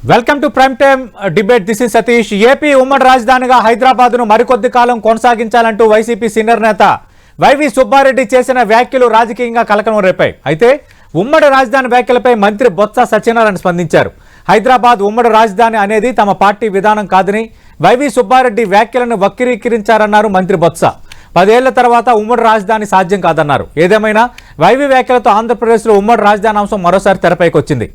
Welcome to prime time debate. This is Satish. AP ఉమ్మడి రాజధానిగా హైదరాబాద్ను మరికొద్ది కాలం కొనసాగించాలంటూ వైసీపీ సీనియర్ నేత వైవి సుబ్బారెడ్డి చేసిన వ్యాఖ్యలు రాజకీయంగా కలకలం రేపాయి. అయితే ఉమ్మడి రాజధాని వ్యాఖ్యలపై మంత్రి బొత్స సత్యనారాయణ స్పందించారు. హైదరాబాద్ ఉమ్మడి రాజధాని అనేది తమ పార్టీ విధానం కాదని వైవి సుబ్బారెడ్డి వ్యాఖ్యలను వక్రీకరించారన్నారు మంత్రి బొత్స. 10 ఏళ్ల తర్వాత ఉమ్మడి రాజధాని సాధ్యం కాదన్నారు. ఏదేమైనా వైవి వ్యాఖ్యలతో ఆంధ్రప్రదేశ్లో ఉమ్మడి రాజధాని అంశం మరోసారి తెరపైకి వచ్చింది.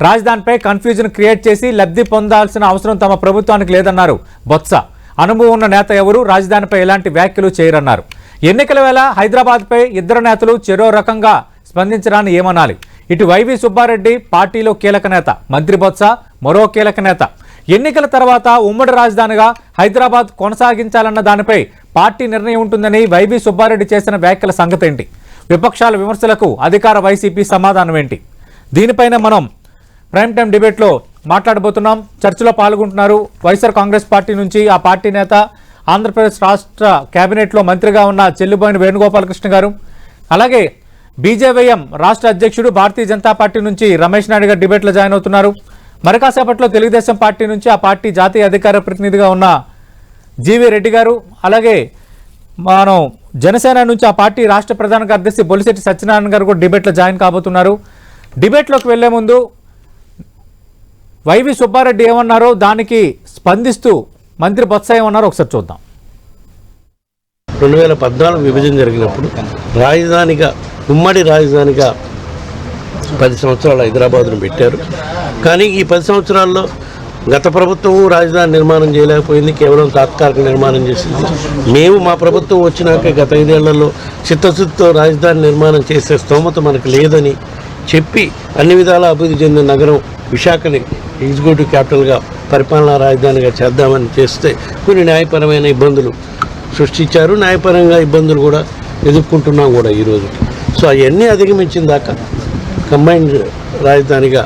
రాజధానిపై కన్ఫ్యూజన్ క్రియేట్ చేసి లబ్ధి పొందాల్సిన అవసరం తమ ప్రభుత్వానికి లేదన్నారు బొత్స. అనుభవం ఉన్న నేత ఎవరు రాజధానిపై ఎలాంటి వ్యాఖ్యలు చేయరన్నారు. ఎన్నికల వేళ హైదరాబాద్పై ఇద్దరు నేతలు చెరో రకంగా స్పందించడాన్ని ఏమనాలి? ఇటు వైవి సుబ్బారెడ్డి పార్టీలో కీలక నేత, మంత్రి బొత్స మరో కీలక నేత. ఎన్నికల తర్వాత ఉమ్మడి రాజధానిగా హైదరాబాద్ కొనసాగించాలన్న దానిపై పార్టీ నిర్ణయం ఉంటుందని వైవి సుబ్బారెడ్డి చేసిన వ్యాఖ్యల సంగతి ఏంటి? విపక్షాల విమర్శలకు అధికార వైసీపీ సమాధానం ఏంటి? దీనిపైన మనం ప్రైమ్ టైం డిబేట్లో మాట్లాడబోతున్నాం. చర్చలో పాల్గొంటున్నారు వైఎస్ఆర్ కాంగ్రెస్ పార్టీ నుంచి ఆ పార్టీ నేత, ఆంధ్రప్రదేశ్ రాష్ట్ర కేబినెట్లో మంత్రిగా ఉన్న చెల్లుబోయిన వేణుగోపాలకృష్ణ గారు, అలాగే బీజేవైఎం రాష్ట్ర అధ్యక్షుడు భారతీయ జనతా పార్టీ నుంచి రమేష్ నాయుడు గారు డిబేట్లో జాయిన్ అవుతున్నారు. మరి కాసేపట్లో తెలుగుదేశం పార్టీ నుంచి ఆ పార్టీ జాతీయ అధికార ప్రతినిధిగా ఉన్న జీవీ రెడ్డి గారు, అలాగే మనం జనసేన నుంచి ఆ పార్టీ రాష్ట్ర ప్రధాన కార్యదర్శి బొలిశెట్టి సత్యనారాయణ గారు కూడా డిబేట్లో జాయిన్ కాబోతున్నారు. డిబేట్లోకి వెళ్లే ముందు వైవి సుబ్బారెడ్డి ఏమన్నారో దానికి స్పందిస్తూ మంత్రి బొత్స ఏమన్నారో ఒకసారి చూద్దాం. 2014 విభజన జరిగినప్పుడు రాజధానిగా, ఉమ్మడి రాజధానిగా 10 సంవత్సరాలు హైదరాబాద్ను పెట్టారు. కానీ ఈ 10 సంవత్సరాల్లో గత ప్రభుత్వం రాజధాని నిర్మాణం చేయలేకపోయింది, కేవలం తాత్కాలిక నిర్మాణం చేసింది. మేము మా ప్రభుత్వం వచ్చినాక గత 5 ఏళ్లలో చిత్తశుద్ధితో రాజధాని నిర్మాణం చేసే స్తోమత మనకు లేదని చెప్పి అన్ని విధాలా అభివృద్ధి చెందిన నగరం విశాఖని ఎగ్జిక్యూటివ్ క్యాపిటల్గా, పరిపాలనా రాజధానిగా చేద్దామని చేస్తే కొన్ని న్యాయపరమైన ఇబ్బందులు సృష్టించారు. న్యాయపరంగా ఇబ్బందులు కూడా ఎదుర్కొంటున్నాం కూడా ఈరోజు. సో అవన్నీ అధిగమించిన దాకా కంబైన్డ్ రాజధానిగా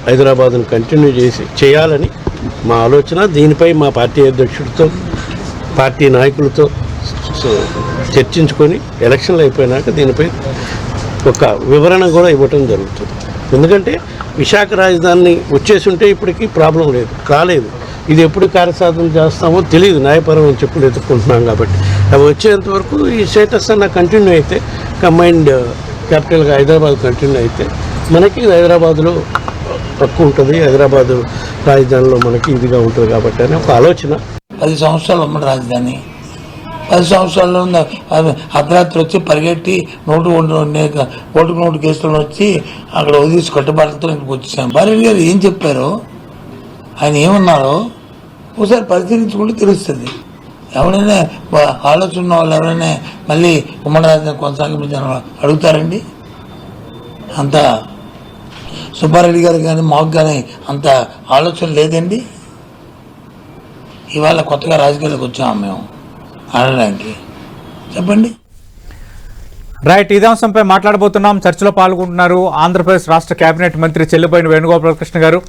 హైదరాబాద్ను కంటిన్యూ చేయాలని మా ఆలోచన. దీనిపై మా పార్టీ అధ్యక్షుడితో, పార్టీ నాయకులతో చర్చించుకొని ఎలక్షన్లు అయిపోయినాక దీనిపై ఒక వివరణ కూడా ఇవ్వటం జరుగుతుంది. ఎందుకంటే విశాఖ రాజధానిని వచ్చేసి ఉంటే ఇప్పటికీ ప్రాబ్లం లేదు, కాలేదు. ఇది ఎప్పుడు కార్యసాధన చేస్తామో తెలియదు, న్యాయపరమైన చెప్పులు ఎత్తుక్కుంటున్నాం కాబట్టి. అవి వచ్చేంత వరకు ఈ స్టేటస్ అన్న కంటిన్యూ అయితే, కంబైన్డ్ క్యాపిటల్గా హైదరాబాద్ కంటిన్యూ అయితే మనకి హైదరాబాద్లో తక్కువ ఉంటుంది, హైదరాబాదు రాజధానిలో మనకి ఇదిగా ఉంటుంది కాబట్టి అని ఒక ఆలోచన. 10 సంవత్సరాలు ఉమ్మడి రాజధాని, 10 సంవత్సరాల్లో అర్ధరాత్రి వచ్చి పరిగెట్టి ఓటుకు నోటు కేసులను వచ్చి అక్కడ వదిలేసి కట్టుబాట్లతో ఇంటికి వచ్చేసాం. భార్య గారు ఏం చెప్పారో, ఆయన ఏమన్నారో ఒకసారి పరిశీలించుకుంటే తెలుస్తుంది. ఎవరైనా ఆలోచన ఉన్న వాళ్ళు ఎవరైనా మళ్ళీ ఉమ్మడి రాజధాని కొనసాగించాలని అడుగుతారండి? అంత సుబ్బారెడ్డి గారు కానీ మాకు కానీ అంత ఆలోచన లేదండి. ఇవాళ కొత్తగా రాజకీయాలకు వచ్చాము మేము ఆడడానికి. చెప్పండి. రైట్, ఇదే అంశంపై మాట్లాడబోతున్నాం. చర్చలో పాల్గొంటున్నారు ఆంధ్రప్రదేశ్ రాష్ట్ర కేబినెట్ మంత్రి చెల్లుబోయిన వేణుగోపాలకృష్ణ గారు,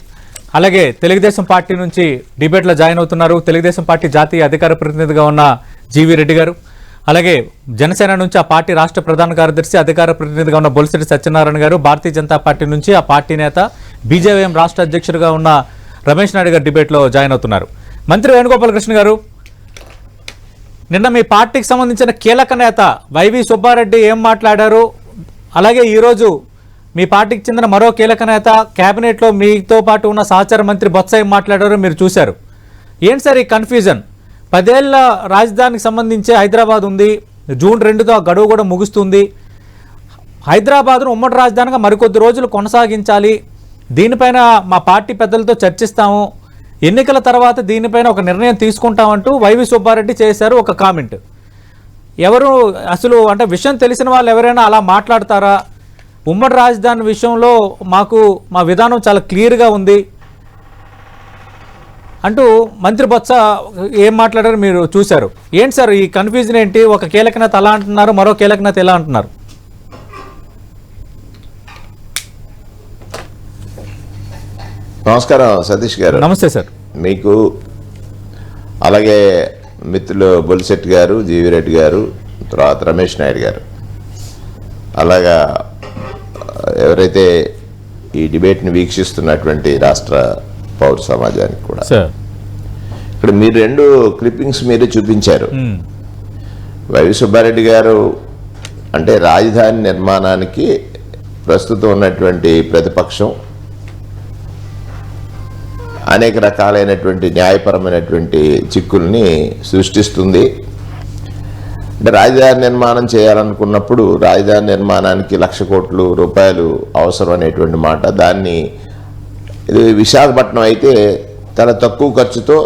అలాగే తెలుగుదేశం పార్టీ నుంచి డిబేట్లో జాయిన్ అవుతున్నారు తెలుగుదేశం పార్టీ జాతీయ అధికార ప్రతినిధిగా ఉన్న జీవీ రెడ్డి గారు, అలాగే జనసేన నుంచి ఆ పార్టీ రాష్ట్ర ప్రధాన కార్యదర్శి అధికార ప్రతినిధిగా ఉన్న బొలిశెట్టి సత్యనారాయణ గారు, భారతీయ జనతా పార్టీ నుంచి ఆ పార్టీ నేత, బీజేవైఎం రాష్ట్ర అధ్యక్షుడిగా ఉన్న రమేష్ నాయుడు గారు డిబేట్లో జాయిన్ అవుతున్నారు. మంత్రి వేణుగోపాలకృష్ణ గారు, నిన్న మీ పార్టీకి సంబంధించిన కీలక నేత వైవి సుబ్బారెడ్డి ఏం మాట్లాడారు, అలాగే ఈరోజు మీ పార్టీకి చెందిన మరో కీలక నేత, కేబినెట్లో మీతో పాటు ఉన్న సహచార మంత్రి బొత్స ఏం మాట్లాడారో మీరు చూశారు. ఏంటి సార్ ఈ కన్ఫ్యూజన్? 10 ఏళ్ల రాజధానికి సంబంధించి హైదరాబాద్ ఉంది, జూన్ 2తో ఆ గడువు కూడా ముగుస్తుంది. హైదరాబాద్ను ఉమ్మడి రాజధానిగా మరికొద్ది రోజులు కొనసాగించాలి, దీనిపైన మా పార్టీ పెద్దలతో చర్చిస్తాము, ఎన్నికల తర్వాత దీనిపైన ఒక నిర్ణయం తీసుకుంటామంటూ వైవి సుబ్బారెడ్డి చేశారు ఒక కామెంట్. ఎవరు అసలు అంటే విషయం తెలిసిన వాళ్ళు ఎవరైనా అలా మాట్లాడతారా? ఉమ్మడి రాజధాని విషయంలో మా విధానం చాలా క్లియర్గా ఉంది అంటూ మంత్రి బొత్స ఏం మాట్లాడారో మీరు చూశారు. ఏంటి సార్ ఈ కన్ఫ్యూజన్ ఏంటి? ఒక కీలక నేత అలా అంటున్నారు, మరో కీలక నేత ఎలా అంటున్నారు? నమస్కారం సతీష్ గారు. నమస్తే సార్. మీకు అలాగే మిత్రులు బొలిశెట్టి గారు, జీవీ రెడ్డి గారు, తర్వాత రమేష్ నాయుడు గారు, అలాగా ఎవరైతే ఈ డిబేట్ని వీక్షిస్తున్నటువంటి రాష్ట్ర పౌర సమాజానికి కూడా. సార్ ఇక్కడ మీరు 2 క్లిప్పింగ్స్ మీరే చూపించారు. వైవి సుబ్బారెడ్డి గారు అంటే రాజధాని నిర్మాణానికి ప్రస్తుతం ఉన్నటువంటి ప్రతిపక్షం అనేక రకాలైనటువంటి న్యాయపరమైనటువంటి చిక్కుల్ని సృష్టిస్తుంది. అంటే రాజధాని నిర్మాణం చేయాలనుకున్నప్పుడు రాజధాని నిర్మాణానికి 1,00,000 కోట్ల రూపాయలు అవసరం అనేటువంటి మాట. దాన్ని ఇది విశాఖపట్నం అయితే చాలా తక్కువ ఖర్చుతో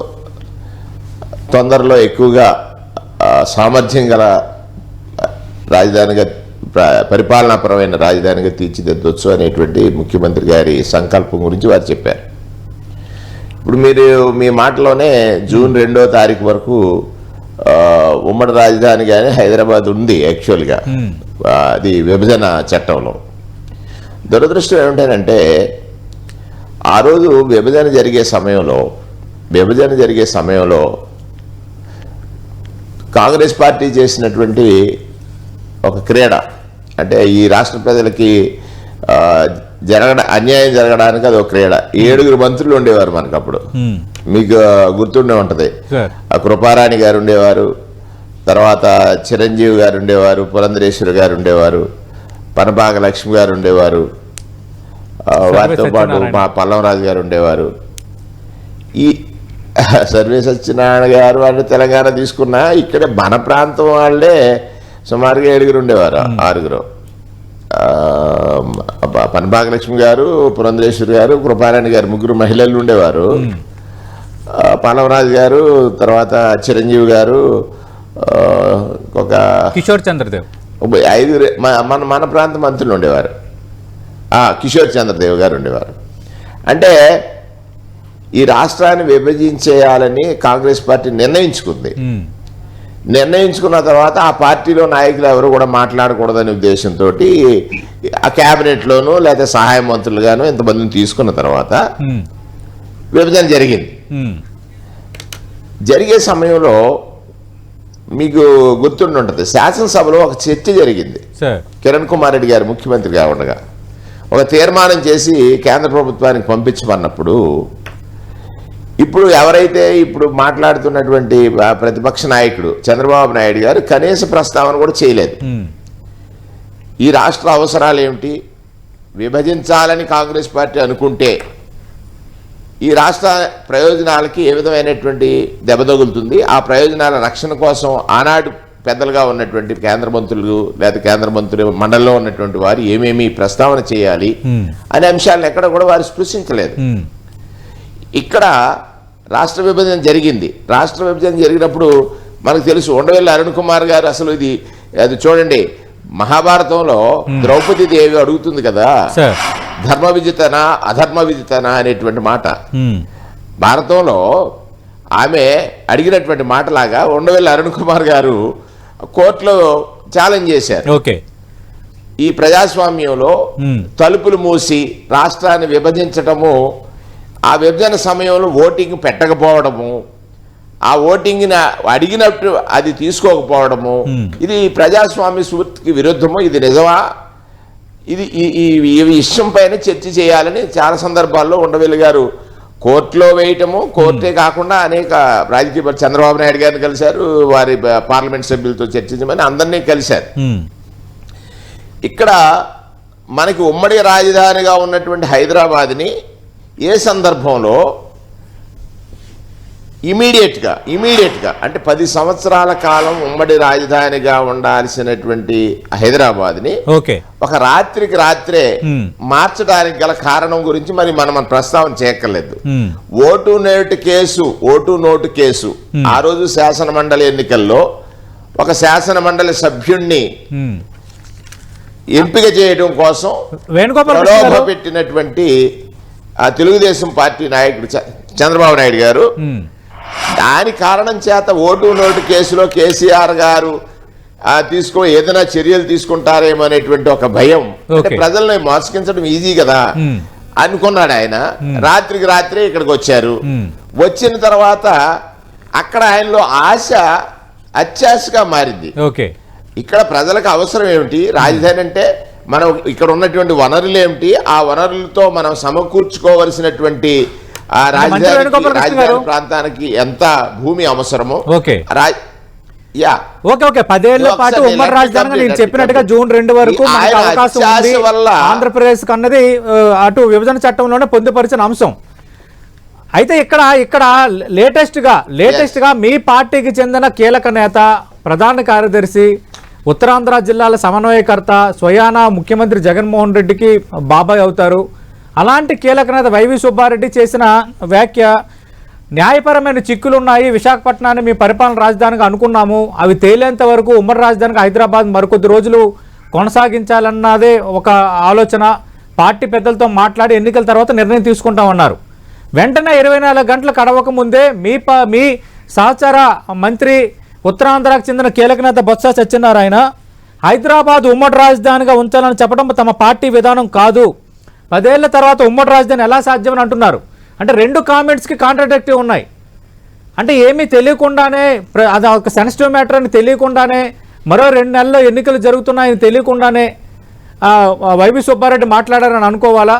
తొందరలో ఎక్కువగా సామర్థ్యం గల రాజధానిగా పరిపాలనాపరమైన రాజధానిగా తీర్చిదిద్దొచ్చు అనేటువంటి ముఖ్యమంత్రి గారి సంకల్పం గురించి వారు చెప్పారు. ఇప్పుడు మీరు మీ మాటలోనే జూన్ 2వ తారీఖు వరకు ఉమ్మడి రాజధానిగానే హైదరాబాద్ ఉంది యాక్చువల్గా, అది విభజన చట్టంలో. దురదృష్టం ఏమిటంటే ఆ రోజు విభజన జరిగే సమయంలో కాంగ్రెస్ పార్టీ చేసినటువంటి ఒక క్రీడ, అంటే ఈ రాష్ట్ర ప్రజలకి అన్యాయం జరగడానికి అది ఒక క్రీడ. 7 మంత్రులు ఉండేవారు మనకు అప్పుడు, మీకు గుర్తుండే ఉంటుంది. కృపారాణి గారు ఉండేవారు, తర్వాత చిరంజీవి గారు ఉండేవారు, పురంధరేశ్వరి గారు ఉండేవారు, పనబాగ లక్ష్మి గారు ఉండేవారు, వారితో పాటు మా పల్లంరాజు గారు ఉండేవారు. ఈ సర్వే సత్యనారాయణ గారు అంటే తెలంగాణ తీసుకున్నా ఇక్కడ మన ప్రాంతం వాళ్ళే సుమారుగా 7 ఉండేవారు, 6. పనబాగలక్ష్మి గారు, పురంధరేశ్వరి గారు, కృపారాణి గారు, 3 మహిళలు ఉండేవారు. పల్లవరాజు గారు, తర్వాత చిరంజీవి గారు, ఒక కిషోర్ చంద్రదేవ్, 5 మన ప్రాంత మంత్రులు ఉండేవారు. కిషోర్ చంద్రదేవ్ గారు ఉండేవారు. అంటే ఈ రాష్ట్రాన్ని విభజించేయాలని కాంగ్రెస్ పార్టీ నిర్ణయించుకున్న తర్వాత ఆ పార్టీలో నాయకులు ఎవరు కూడా మాట్లాడకూడదనే ఉద్దేశంతో ఆ క్యాబినెట్లోనూ లేదా సహాయ మంత్రులుగాను ఇంతమందిని తీసుకున్న తర్వాత విభజన జరిగే సమయంలో మీకు గుర్తుంటుంది, శాసనసభలో ఒక చర్చ జరిగింది. కిరణ్ కుమార్ రెడ్డి గారు ముఖ్యమంత్రిగా ఉండగా ఒక తీర్మానం చేసి కేంద్ర ప్రభుత్వానికి పంపించమన్నప్పుడు ఇప్పుడు ఎవరైతే ఇప్పుడు మాట్లాడుతున్నటువంటి ప్రతిపక్ష నాయకుడు చంద్రబాబు నాయుడు గారు కనీస ప్రస్తావన కూడా చేయలేదు. ఈ రాష్ట్ర అవసరాలు ఏమిటి, విభజించాలని కాంగ్రెస్ పార్టీ అనుకుంటే ఈ రాష్ట్ర ప్రయోజనాలకి ఏ విధమైనటువంటి దెబ్బ తగులుతుంది, ఆ ప్రయోజనాల రక్షణ కోసం ఆనాడు పెద్దలుగా ఉన్నటువంటి కేంద్ర మంత్రులు లేదా కేంద్ర మంత్రి మండలిలో ఉన్నటువంటి వారు ఏమేమి ప్రస్తావన చేయాలి అనే అంశాలను ఎక్కడ కూడా వారు స్పృశించలేదు. ఇక్కడ రాష్ట్ర విభజన జరిగింది. రాష్ట్ర విభజన జరిగినప్పుడు మనకు తెలుసు, ఉండవెల్లి అరుణ్ కుమార్ గారు అసలు అది చూడండి, మహాభారతంలో ద్రౌపది దేవి అడుగుతుంది కదా, ధర్మ విదితనా అధర్మ విదితనా అనేటువంటి మాట. భారతంలో ఆమె అడిగినటువంటి మాటలాగా ఉండవెల్లి అరుణ్ కుమార్ గారు కోర్టులో ఛాలెంజ్ చేశారు. ఈ ప్రజాస్వామ్యంలో తలుపులు మూసి రాష్ట్రాన్ని విభజించటము, ఆ విభజన సమయంలో ఓటింగ్ పెట్టకపోవడము, ఆ ఓటింగ్ని అడిగినట్టు అది తీసుకోకపోవడము, ఇది ప్రజాస్వామ్య స్ఫూర్తికి విరుద్ధము. ఇది నిజమా, ఇది ఈ విషయం పైన చర్చ చేయాలని చాలా సందర్భాల్లో ఉండవెల్లి గారు కోర్టులో వేయటము. కోర్టే కాకుండా అనేక రాజకీయ చంద్రబాబు నాయుడు గారిని కలిశారు, వారి పార్లమెంట్ సభ్యులతో చర్చించమని అందరినీ కలిశారు. ఇక్కడ మనకి ఉమ్మడి రాజధానిగా ఉన్నటువంటి హైదరాబాద్ని ఏ సందర్భంలో ఇమీడియట్గా అంటే 10 సంవత్సరాల కాలం ఉమ్మడి రాజధానిగా ఉండాల్సినటువంటి హైదరాబాద్ని ఒక రాత్రికి రాత్రే మార్చడానికి గల కారణం గురించి మనం ప్రస్తావన చేయక్కర్లేదు. ఓటు నోటు కేసు ఆ రోజు శాసన మండలి ఎన్నికల్లో ఒక శాసన మండలి సభ్యుణ్ణి ఎంపిక చేయడం కోసం ప్రలోభ పెట్టినటువంటి ఆ తెలుగుదేశం పార్టీ నాయకుడు చంద్రబాబు నాయుడు గారు, దాని కారణం చేత ఓటు నోటు కేసులో కేసీఆర్ గారు ఏదైనా చర్యలు తీసుకుంటారేమో అనేటువంటి ఒక భయం, ప్రజల్ని మోసగించడం ఈజీ కదా అనుకున్నాడు ఆయన. రాత్రికి రాత్రే ఇక్కడికి వచ్చారు. వచ్చిన తర్వాత అక్కడ ఆయనలో ఆశ అత్యాశగా మారింది. ఇక్కడ ప్రజలకు అవసరం ఏమిటి, రాజధాని అంటే మనం ఇక్కడ ఉన్నటువంటి వనరులు ఏమిటి, ఆ వనరులతో మనం సమకూర్చుకోవలసినటువంటి ఆ రాజధాని ప్రాంతానికి ఎంత భూమి అవసరమో ఓకే యా ఓకే ఓకే 10 ఏళ్ల పాటు ఉమ్మడి రాజధానిగా నేను చెప్పినట్టుగా జూన్ 2 వరకు మనకు అవకాశం ఉంది ఆంధ్రప్రదేశ్ అన్నది అటు విభజన చట్టంలోనే పొందుపరిచిన అంశం. అయితే ఇక్కడ లేటెస్ట్ గా మీ పార్టీకి చెందిన కీలక నేత, ప్రధాన కార్యదర్శి, ఉత్తరాంధ్ర జిల్లాల సమన్వయకర్త, స్వయానా ముఖ్యమంత్రి జగన్మోహన్ రెడ్డికి బాబాయ్ అవుతారు, అలాంటి కీలక నేత వైవి సుబ్బారెడ్డి చేసిన వ్యాఖ్య, న్యాయపరమైన చిక్కులున్నాయి, విశాఖపట్నాన్ని మీ పరిపాలన రాజధానిగా అనుకున్నాము, అవి తేలేంత వరకు ఉమ్మడి రాజధానిగా హైదరాబాద్ మరికొద్ది రోజులు కొనసాగించాలన్నదే ఒక ఆలోచన, పార్టీ పెద్దలతో మాట్లాడి ఎన్నికల తర్వాత నిర్ణయం తీసుకుంటామన్నారు. వెంటనే 24 గంటలు గడవక ముందే మీ సహచార మంత్రి, ఉత్తరాంధ్రకు చెందిన కీలక నేత బొత్స సత్యనారాయణ హైదరాబాద్ ఉమ్మడి రాజధానిగా ఉంచాలని చెప్పడం తమ పార్టీ విధానం కాదు, 10 ఏళ్ల తర్వాత ఉమ్మడి రాజధాని ఎలా సాధ్యమని అంటున్నారు. అంటే 2 కామెంట్స్కి కాంట్రాడిక్టివ్ ఉన్నాయి. అంటే ఏమీ తెలియకుండానే, అది ఒక సెన్సిటివ్ మ్యాటర్ అని తెలియకుండానే, మరో 2 నెలల్లో ఎన్నికలు జరుగుతున్నాయని తెలియకుండానే వైవి సుబ్బారెడ్డి మాట్లాడారని అనుకోవాలా?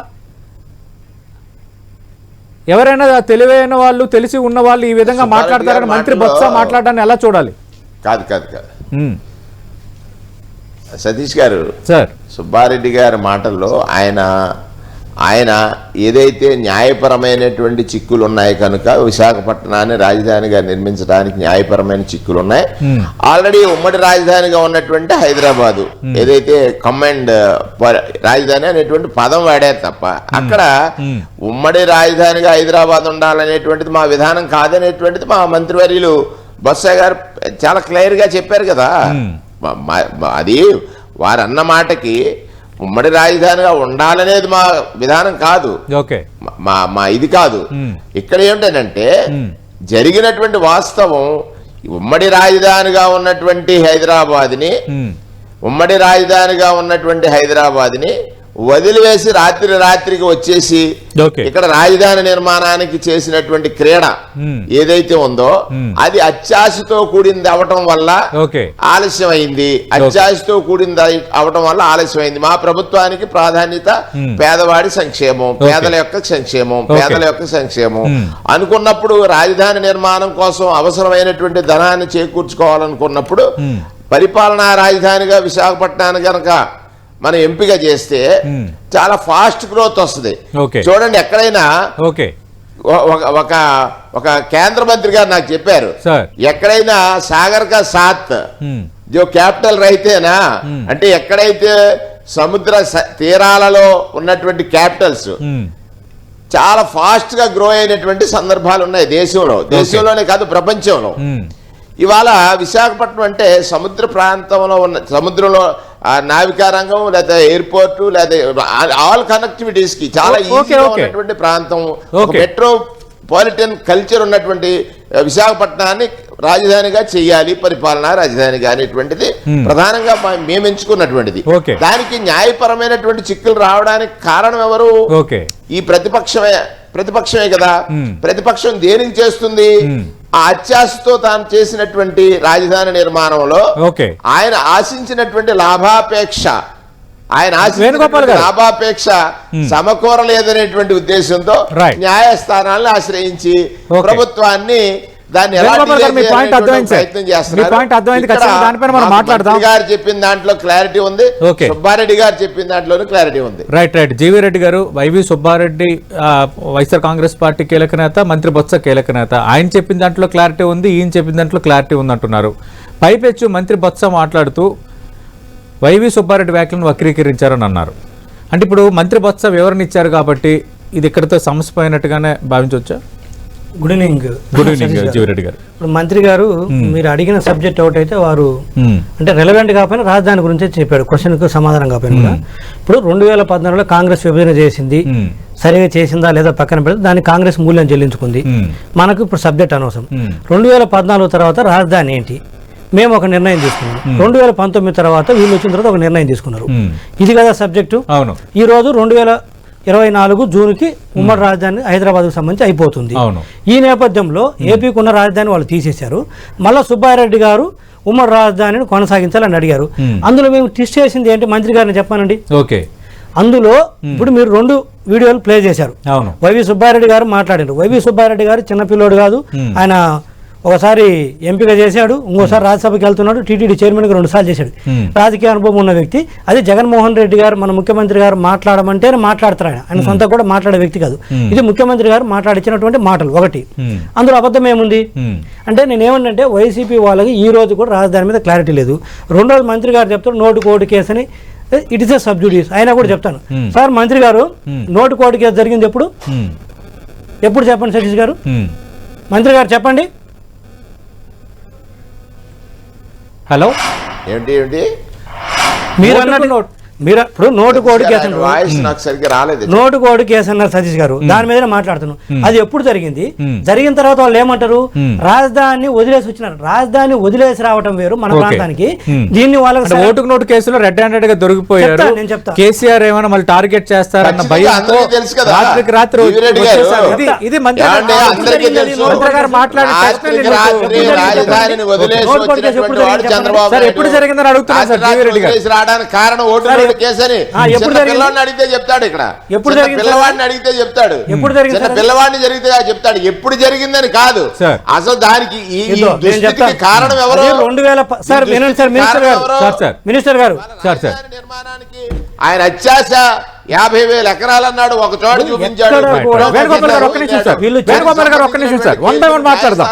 ఎవరైనా తెలివైన వాళ్ళు, తెలిసి ఉన్న వాళ్ళు ఈ విధంగా మాట్లాడతారని మంత్రి బొత్స మాట్లాడడాన్ని ఎలా చూడాలి? కాదు సతీష్ గారు, సార్ సుబ్బారెడ్డి గారి మాటల్లో ఆయన ఏదైతే న్యాయపరమైనటువంటి చిక్కులు ఉన్నాయి కనుక విశాఖపట్నాన్ని రాజధానిగా నిర్మించడానికి న్యాయపరమైన చిక్కులు ఉన్నాయి, ఆల్రెడీ ఉమ్మడి రాజధానిగా ఉన్నటువంటి హైదరాబాదు ఏదైతే కమాండ్ రాజధాని అనేటువంటి పదం వాడారు తప్ప అక్కడ ఉమ్మడి రాజధానిగా హైదరాబాద్ ఉండాలనేటువంటిది మా విధానం కాదనేటువంటిది మా మంత్రివర్యులు బొత్స గారు చాలా క్లియర్ గా చెప్పారు కదా. అది వారు అన్న మాటకి ఉమ్మడి రాజధానిగా ఉండాలనేది మా విధానం కాదు, మా ఇది కాదు. ఇక్కడ ఏమిటంటే జరిగినటువంటి వాస్తవం, ఉమ్మడి రాజధానిగా ఉన్నటువంటి హైదరాబాద్ని వదిలివేసి రాత్రికి వచ్చేసి ఇక్కడ రాజధాని నిర్మాణానికి చేసినటువంటి క్రీడ ఏదైతే ఉందో అది అత్యాశతో కూడింది అవటం వల్ల ఆలస్యమైంది. మా ప్రభుత్వానికి ప్రాధాన్యత పేదవాడి సంక్షేమం, పేదల యొక్క సంక్షేమం అనుకున్నప్పుడు, రాజధాని నిర్మాణం కోసం అవసరమైనటువంటి ధనాన్ని చేకూర్చుకోవాలనుకున్నప్పుడు పరిపాలనా రాజధానిగా విశాఖపట్నాన్ని గనక మనం ఎంపిక చేస్తే చాలా ఫాస్ట్ గ్రోత్ వస్తుంది. చూడండి, ఎక్కడైనా ఒక కేంద్ర మంత్రి గారు నాకు చెప్పారు, ఎక్కడైనా సాగర్ కా సాత్ జో క్యాపిటల్ రైతేనా అంటే ఎక్కడైతే సముద్ర తీరాలలో ఉన్నటువంటి క్యాపిటల్స్ చాలా ఫాస్ట్ గా గ్రో అయినటువంటి సందర్భాలు ఉన్నాయి దేశంలోనే కాదు ప్రపంచంలో. ఇవాళ విశాఖపట్నం అంటే సముద్ర ప్రాంతంలో ఉన్న, సముద్రంలో నావికా రంగం లేదా ఎయిర్పోర్టు లేదా ఆల్ కనెక్టివిటీస్ కి చాలా ఈజీగా ఉన్నటువంటి ప్రాంతం, మెట్రోపాలిటన్ కల్చర్ ఉన్నటువంటి విశాఖపట్నాన్ని రాజధానిగా చేయాలి, పరిపాలనా రాజధానిగా అనేటువంటిది ప్రధానంగా మేము ఎంచుకున్నటువంటిది. దానికి న్యాయపరమైనటువంటి చిక్కులు రావడానికి కారణం ఎవరు? ఈ ప్రతిపక్షమే కదా. ప్రతిపక్షం దేనికి చేస్తుంది? ఆ అత్యాశతో తాను చేసినటువంటి రాజధాని నిర్మాణంలో ఆయన ఆశించినటువంటి లాభాపేక్ష సమకూరలేదనేటువంటి ఉద్దేశంతో న్యాయస్థానాలను ఆశ్రయించి ప్రభుత్వాన్ని దాన్ని ప్రయత్నం చేస్తున్నారు. గారు చెప్పిన దాంట్లో క్లారిటీ ఉంది, సుబ్బారెడ్డి గారు చెప్పిన దాంట్లోనూ క్లారిటీ ఉంది. రైట్. జీవీ రెడ్డి గారు, వైవి సుబ్బారెడ్డి వైఎస్ఆర్ కాంగ్రెస్ పార్టీ కీలక నేత, మంత్రి బొత్స కీలక నేత, ఆయన చెప్పిన దాంట్లో క్లారిటీ ఉంది, ఈయన చెప్పిన దాంట్లో క్లారిటీ ఉంది అంటున్నారు. పైపెచ్చు మంత్రి బొత్స మాట్లాడుతూ వైవి సుబ్బారెడ్డి వ్యాఖ్యలను వక్రీకరించారని అన్నారు. అంటే ఇప్పుడు మంత్రి బొత్స వివరణ ఇచ్చారు కాబట్టి ఇది ఇక్కడితో సమస్య పోయినట్టుగానే భావించవచ్చా? గుడ్ ఈవినింగ్ జీవిరెడ్డి గారు. ఇప్పుడు మంత్రి గారు మీరు అడిగిన సబ్జెక్ట్ ఒకటైతే వారు అంటే రెలవెంట్ కాకపోయినా రాజధాని గురించే చెప్పాడు, క్వశ్చన్కు సమాధానం కాకపోయినా కూడా. ఇప్పుడు 2014లో కాంగ్రెస్ విభజన చేసింది, సరిగా చేసిందా లేదా పక్కన పెడితే దానికి కాంగ్రెస్ మూల్యం చెల్లించుకుంది. మనకు ఇప్పుడు సబ్జెక్ట్ అనవసరం. 2014 తర్వాత రాజధాని ఏంటి, మేము ఒక నిర్ణయం తీసుకున్నాం. 2019 తర్వాత వీళ్ళు వచ్చిన తర్వాత ఒక నిర్ణయం తీసుకున్నారు. ఇది కదా సబ్జెక్టు. ఈ రోజు 2024 జూన్కి ఉమ్మడి రాజధాని హైదరాబాద్కు సంబంధించి అయిపోతుంది. ఈ నేపథ్యంలో ఏపీకి ఉన్న రాజధాని వాళ్ళు తీసేశారు. మళ్ళీ సుబ్బారెడ్డి గారు ఉమ్మడి రాజధానిని కొనసాగించాలని అడిగారు. అందులో మేము ట్విస్ట్ చేసింది ఏంటి మంత్రి గారిని చెప్పానండి. ఓకే, అందులో ఇప్పుడు మీరు 2 వీడియోలు ప్లే చేశారు. వైవి సుబ్బారెడ్డి గారు మాట్లాడారు. వైవి సుబ్బారెడ్డి గారు చిన్నపిల్లోడు కాదు, ఆయన ఒకసారి ఎంపిక చేశాడు, ఇంకోసారి రాజ్యసభకి వెళ్తున్నాడు, టీటీడీ చైర్మన్గా 2 సార్లు చేశాడు. రాజకీయ అనుభవం ఉన్న వ్యక్తి. అది జగన్మోహన్ రెడ్డి గారు మన ముఖ్యమంత్రి గారు మాట్లాడమంటేనే మాట్లాడతారు. ఆయన సొంత కూడా మాట్లాడే వ్యక్తి కాదు. ఇది ముఖ్యమంత్రి గారు మాట్లాడించినటువంటి మాటలు. ఒకటి, అందులో అబద్ధం ఏముంది అంటే నేనేమంటే వైసీపీ వాళ్ళకి ఈ రోజు కూడా రాజధాని మీద క్లారిటీ లేదు. రెండోది మంత్రి గారు చెప్తారు నోటు కోటు కేసు అని, ఇట్ ఇస్ ఏ సబ్జుడిస్. అయినా కూడా చెప్తాను సార్, మంత్రి గారు నోటు కోటు కేసు జరిగింది ఎప్పుడు చెప్పండి సతీష్ గారు, మంత్రి గారు చెప్పండి. హలో, ఏంటి మీరు అన్నట్టు మీరు ఇప్పుడు నోటు కోడి కేసు నోటు కోడి కేసు అన్నారు సతీష్ గారు, దాని మీదనే మాట్లాడుతున్నాం. అది ఎప్పుడు జరిగింది? జరిగిన తర్వాత వాళ్ళు ఏమంటారు, రాజధాని వదిలేసి వచ్చినారు. రాజధాని వదిలేసి రావటం వేరు మన ప్రాంతానికి. దీన్ని వాళ్ళకి ఓటుకు నోటు కేసులో రెడ్ హ్యాండెడ్ గా దొరికిపోయారు. నేను చెప్తా, కేసీఆర్ ఏమైనా మళ్ళీ టార్గెట్ చేస్తారన్న భయంతో రాత్రికి రాత్రి ఇది మంత్రి గారు మాట్లాడే ఎప్పుడు జరిగిందని అడుగుతున్నారు సార్ జీవిరెడ్డి గారు. రావడానికి కారణం ఓటు కేసని పిల్లవాడిని అడిగితే చెప్తాడు. ఇక్కడ పిల్లవాడిని అడిగితే చెప్తాడు, పిల్లవాడిని జరిగితే చెప్తాడు. ఎప్పుడు జరిగిందని కాదు, అసలు దానికి కారణం ఎవరు? 2000 మినిస్టర్ గారు నిర్మాణానికి ఆయన అత్యాశ 50,000 ఎకరాలు అన్నాడు, ఒక చోట చూపించాడు. వేణుగోపాల్ గారు ఒక్క నిమిషం సార్, వేణుగోపాల్ గారు ఒక్క నిమిషం సార్, వన్ బై వన్ మాట్లాడదాం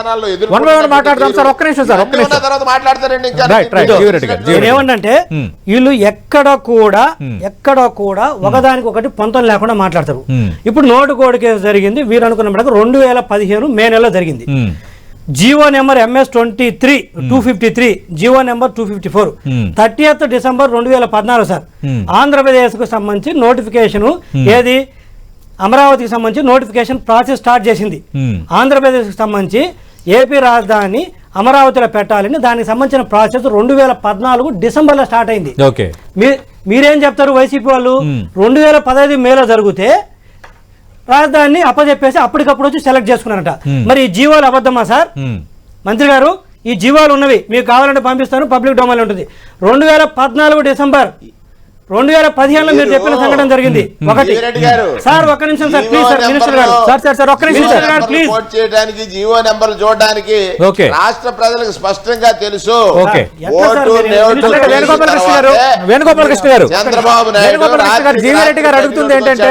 సార్, ఒక్క నిమిషం సార్, ఒక్క నిమిషం తర్వాత మాట్లాడతారండి. ఏమంటే వీళ్ళు ఎక్కడ కూడా ఒకదానికి ఒకటి పొంతం లేకుండా మాట్లాడతారు. ఇప్పుడు నోటు కోడి కేసు జరిగింది, వీరు అనుకున్న 2015 మే నెలలో జరిగింది. GO number MS-23-253, GO number 254, 30th December 2014 sir. Andhra Pradesh కు సంబంధించి నోటిఫికేషన్ ఏది, అమరావతికి సంబంధించి నోటిఫికేషన్ ప్రాసెస్ స్టార్ట్ చేసింది. ఆంధ్రప్రదేశ్ కు సంబంధించి ఏపీ రాజధాని అమరావతిలో పెట్టాలని దానికి సంబంధించిన ప్రాసెస్ 2014 డిసెంబర్లో స్టార్ట్ అయింది. మీరేం చెప్తారు వైసీపీ వాళ్ళు? 2015 మేలో జరిగితే రాజధానిని అప్పచెప్పేసి అప్పటికప్పుడు వచ్చి సెలెక్ట్ చేసుకున్నారట. మరి ఈ జీవోలు అబద్ధమా సార్? మంత్రి గారు, ఈ జీవోలు ఉన్నవి మీకు కావాలంటే పంపిస్తాను, పబ్లిక్ డొమైన్ ఉంటుంది. 2014 డిసెంబర్ 2015లో మీరు చెప్పిన సంఘటన జరిగింది. ఒకటి సార్, ఒక్క నిమిషం సార్ ప్లీజ్ సార్, మినిస్టర్ గారు సార్ ఒక్క నిమిషం సార్ ప్లీజ్. చేయడానికి జీవో నెంబర్ చూడడానికి రాష్ట్ర ప్రజలకు స్పష్టంగా తెలుసు. వేణుగోపాల్ కృష్ణ గారు, చంద్రబాబు నాయుడు జీవిరెడ్డి గారు అడుగుతుంది ఏంటంటే,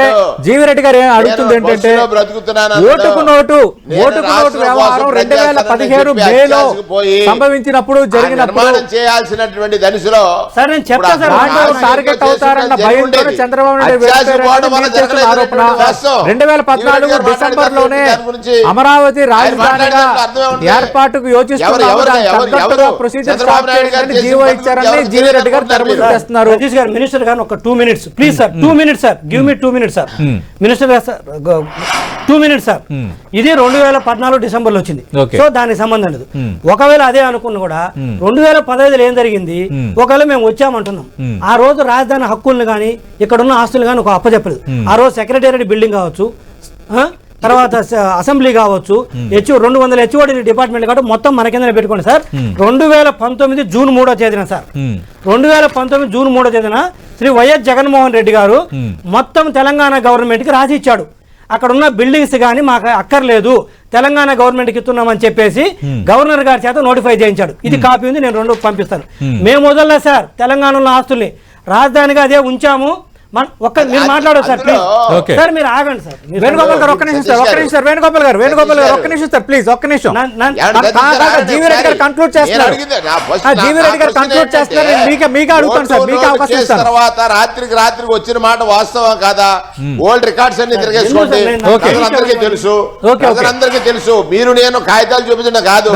ఓటుకు నోటు వ్యవహారం 2017 మేలో సంభవించినప్పుడు జరిగినప్పుడు చేయాల్సినటువంటి దశలో సార్ నేను చెప్తా సార్, టార్గెట్ అవుతారన్న భయంతో చంద్రబాబు నాయుడు ఆరోపణ. 2014 డిసెంబర్ లోనే అమరావతి రాజధానిగా ఏర్పాటుకు యోచిస్తున్నారు, ప్రొసీజర్ స్టార్ట్ చేయాలని జీవో ఇచ్చారని జీవిరెడ్డి గారు తెరమూసి చేస్తున్నారు. మినిస్టర్ గారు ఒక 2 minutes please sir, 2 minutes sir, give me 2 minutes sir. Minister గారు 2 minutes సార్. ఇది 2014 డిసెంబర్ లో వచ్చింది, సో దానికి సంబంధం లేదు. ఒకవేళ అదే అనుకున్నా కూడా 2015లో ఏం జరిగింది, ఒకవేళ మేము వచ్చామంటున్నాం, ఆ రోజు రాజధాని హక్కులను కానీ ఇక్కడ ఉన్న ఆస్తులు కానీ ఒక అప్పచెప్పలేదు. ఆ రోజు సెక్రటేరియట్ బిల్డింగ్ కావచ్చు, తర్వాత అసెంబ్లీ కావచ్చు, 200 HOD డిపార్ట్మెంట్ కాబట్టి మొత్తం మన కింద పెట్టుకోండి సార్. 2019 జూన్ 3వ తేదీన సార్, 2019 జూన్ 3వ తేదీన శ్రీ వైఎస్ జగన్మోహన్ రెడ్డి గారు మొత్తం తెలంగాణ గవర్నమెంట్ కి రాసి ఇచ్చాడు. అక్కడ ఉన్న బిల్డింగ్స్ కానీ మాకు అక్కర్లేదు, తెలంగాణ గవర్నమెంట్కి ఇస్తున్నామని చెప్పేసి గవర్నర్ గారి చేత నోటిఫై చేయించాడు. ఇది కాపీ ఉంది, నేను 2 పంపిస్తాను. మేము వదలలే సార్ తెలంగాణలో ఆస్తుల్ని, రాజధానిగా అదే ఉంచాము. మీరు మాట్లాడదు సార్ ప్లీజ్ సార్, మీరు ఆగండి సార్. వేణుగోపాల్ గారు ఒక్క నిమిషం సార్, వేణుగోపాల్ గారు ఒక్క నిమిషం సార్ ప్లీజ్, ఒక్క నిమిషం. జీవిరెడ్డి గారు కంక్లూడ్ చేస్తున్నారు, జీవిరెడ్డి గారు కంక్లూడ్ చేస్తున్నారు, మీకు అడుగుతాను సార్, మీకు అవకాశం ఇస్తాను. తర్వాత రాత్రికి వచ్చిన మాట వాస్తవం కాదా? ఓల్డ్ రికార్డ్స్ అన్ని తిరిగేసుకోండి, అందరికీ తెలుసు, అందరికీ తెలుసు. మీరు నేను కాగితాలు చూపించడం కాదు,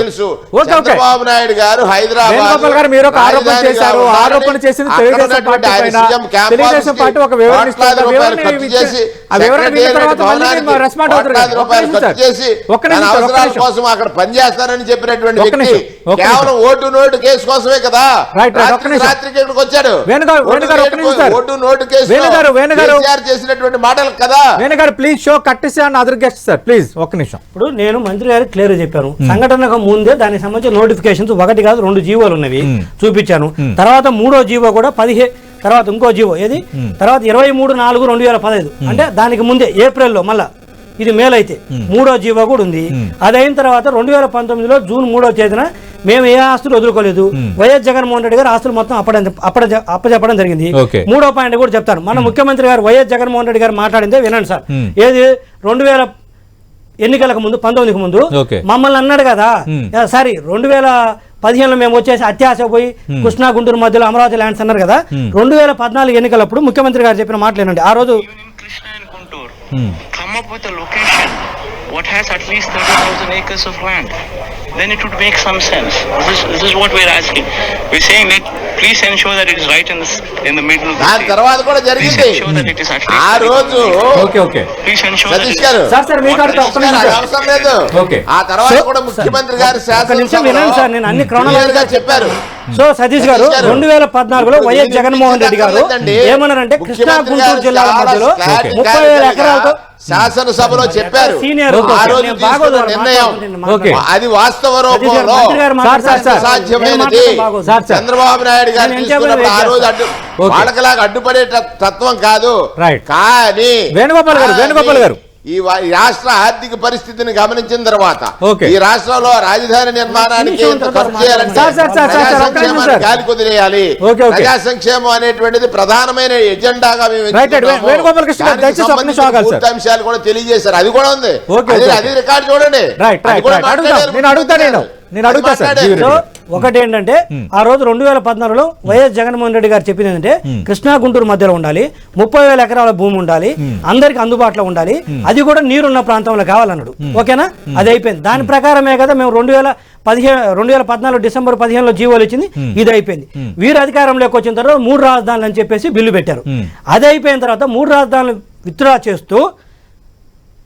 తెలుసు. చంద్రబాబు నాయుడు గారు హైదరాబాద్ మీరు ఒక ఆరోపణ చేశారు, ఆరోపణ చేసింది తెలుగుదేశం పార్టీ పైన. తెలుగుదేశం పార్టీ ఒక వివరణ ఇస్తుంది. ఆ వివరణ ఖర్చు చేసి ఆ వివరణ విన్న తర్వాత మళ్ళీ మీరు రెస్పాండ్ అవుతారు కదా. రూపాయలు ఖర్చు చేసి తన అవసరాల కోసం అక్కడ పనిచేస్తానని చెప్పినటువంటి వ్యక్తి కేవలం ఓటు నోటు కేసు కోసమే కదా రాత్రికి ఇక్కడికి వచ్చాడు. ఓటు నోటు కేసు చేసినటువంటి మాటలు కదా. వేణుగారు ప్లీజ్ షో కట్టిసి and other guest sir please ఒక్క నిమిషం. ఇప్పుడు నేను మంత్రి గారికి క్లియర్ చెప్పాను, సంఘటనకు ముందే దానికి సంబంధించిన నోటిఫికేషన్స్ 1 కాదు 2 జీవోలు ఉన్నవి చూపించాను. తర్వాత 3వ జీవో కూడా 15 తర్వాత ఇంకో జీవో ఏది తర్వాత 23/4/2015 అంటే దానికి ముందే ఏప్రిల్లో మళ్ళా ఇది మేలు అయితే 3వ జీవో కూడా ఉంది. అది అయిన తర్వాత 2019లో జూన్ 3వ తేదీన మేము ఏ ఆస్తులు వదులుకోలేదు. వైఎస్ జగన్మోహన్ రెడ్డి గారు ఆస్తులు మొత్తం అప్పచెప్పడం జరిగింది. 3వ పాయింట్ కూడా చెప్తాను. మన ముఖ్యమంత్రి గారు వైఎస్ జగన్మోహన్ రెడ్డి గారు మాట్లాడిందే వినండి సార్. ఏది 2000 ఎన్నికలకు ముందు 19కి ముందు మమ్మల్ని అన్నాడు కదా, సారీ 2015లో మేము వచ్చేసి అత్యాశ పోయి కృష్ణా గుంటూరు మధ్యలో అమరావతి ల్యాండ్స్ అన్నారు కదా. 2014 ఎన్నికలప్పుడు ముఖ్యమంత్రి గారు చెప్పిన మాటలేనండి. ఆ రోజు come up with a location what has at least 30,000 acres of land, then it would make some sense. This is what we're asking. We're saying that please ensure that it is right in the middle of the state. తర్వాత కూడా జరిగింది ఆ రోజు. Okay please ensure Satish గారు sir మీకు అవసరం లేదు. ఆ తర్వాత కూడా ముఖ్యమంత్రి గారు నేను అన్ని క్రొనాలజీగా చెప్పారు. సో సతీష్ గారు 2014లో వైఎస్ జగన్మోహన్ రెడ్డి గారు ఏమన్నారంటే కృష్ణా గుంటూరు జిల్లాల మధ్యలో 30,000 ఎకరాలతో శాసనసభలో చెప్పారు. ఆ రోజు తీసుకున్న నిర్ణయం అది వాస్తవ రూపంలో సాధ్యమైనది. చంద్రబాబు నాయుడు గారు తీసుకున్నప్పుడు ఆ రోజు వాళ్ళకిలాగా అడ్డుపడే తత్వం కాదు. కానీ వేణుగోపాల్ గారు ఈ రాష్ట్ర ఆర్థిక పరిస్థితిని గమనించిన తర్వాత ఈ రాష్ట్రంలో రాజధాని నిర్మాణానికి ఖర్చు చేయాలంటే గాలి కుదిరేయాలి. ప్రజా సంక్షేమం అనేటువంటిది ప్రధానమైన ఎజెండాగా పూర్తి అంశాలు కూడా తెలియజేశారు. అది కూడా ఉంది. అది రికార్డు చూడండి. ఒకటి ఏంటంటే ఆ రోజు 2014లో వైఎస్ జగన్మోహన్ రెడ్డి గారు చెప్పింది ఏంటంటే కృష్ణా గుంటూరు మధ్యలో ఉండాలి, 30,000 ఎకరాల భూమి ఉండాలి, అందరికి అందుబాటులో ఉండాలి, అది కూడా నీరున్న ప్రాంతంలో కావాలన్నాడు. ఓకేనా, అది అయిపోయింది. దాని ప్రకారమే కదా మేము 2014 డిసెంబర్ 15లో జీవోలు ఇచ్చింది. ఇది అయిపోయింది. వీరు అధికారంలోకి వచ్చిన తర్వాత 3 రాజధానులు అని చెప్పేసి బిల్లు పెట్టారు. అది అయిపోయిన తర్వాత 3 రాజధానులు విత్డ్రా చేస్తూ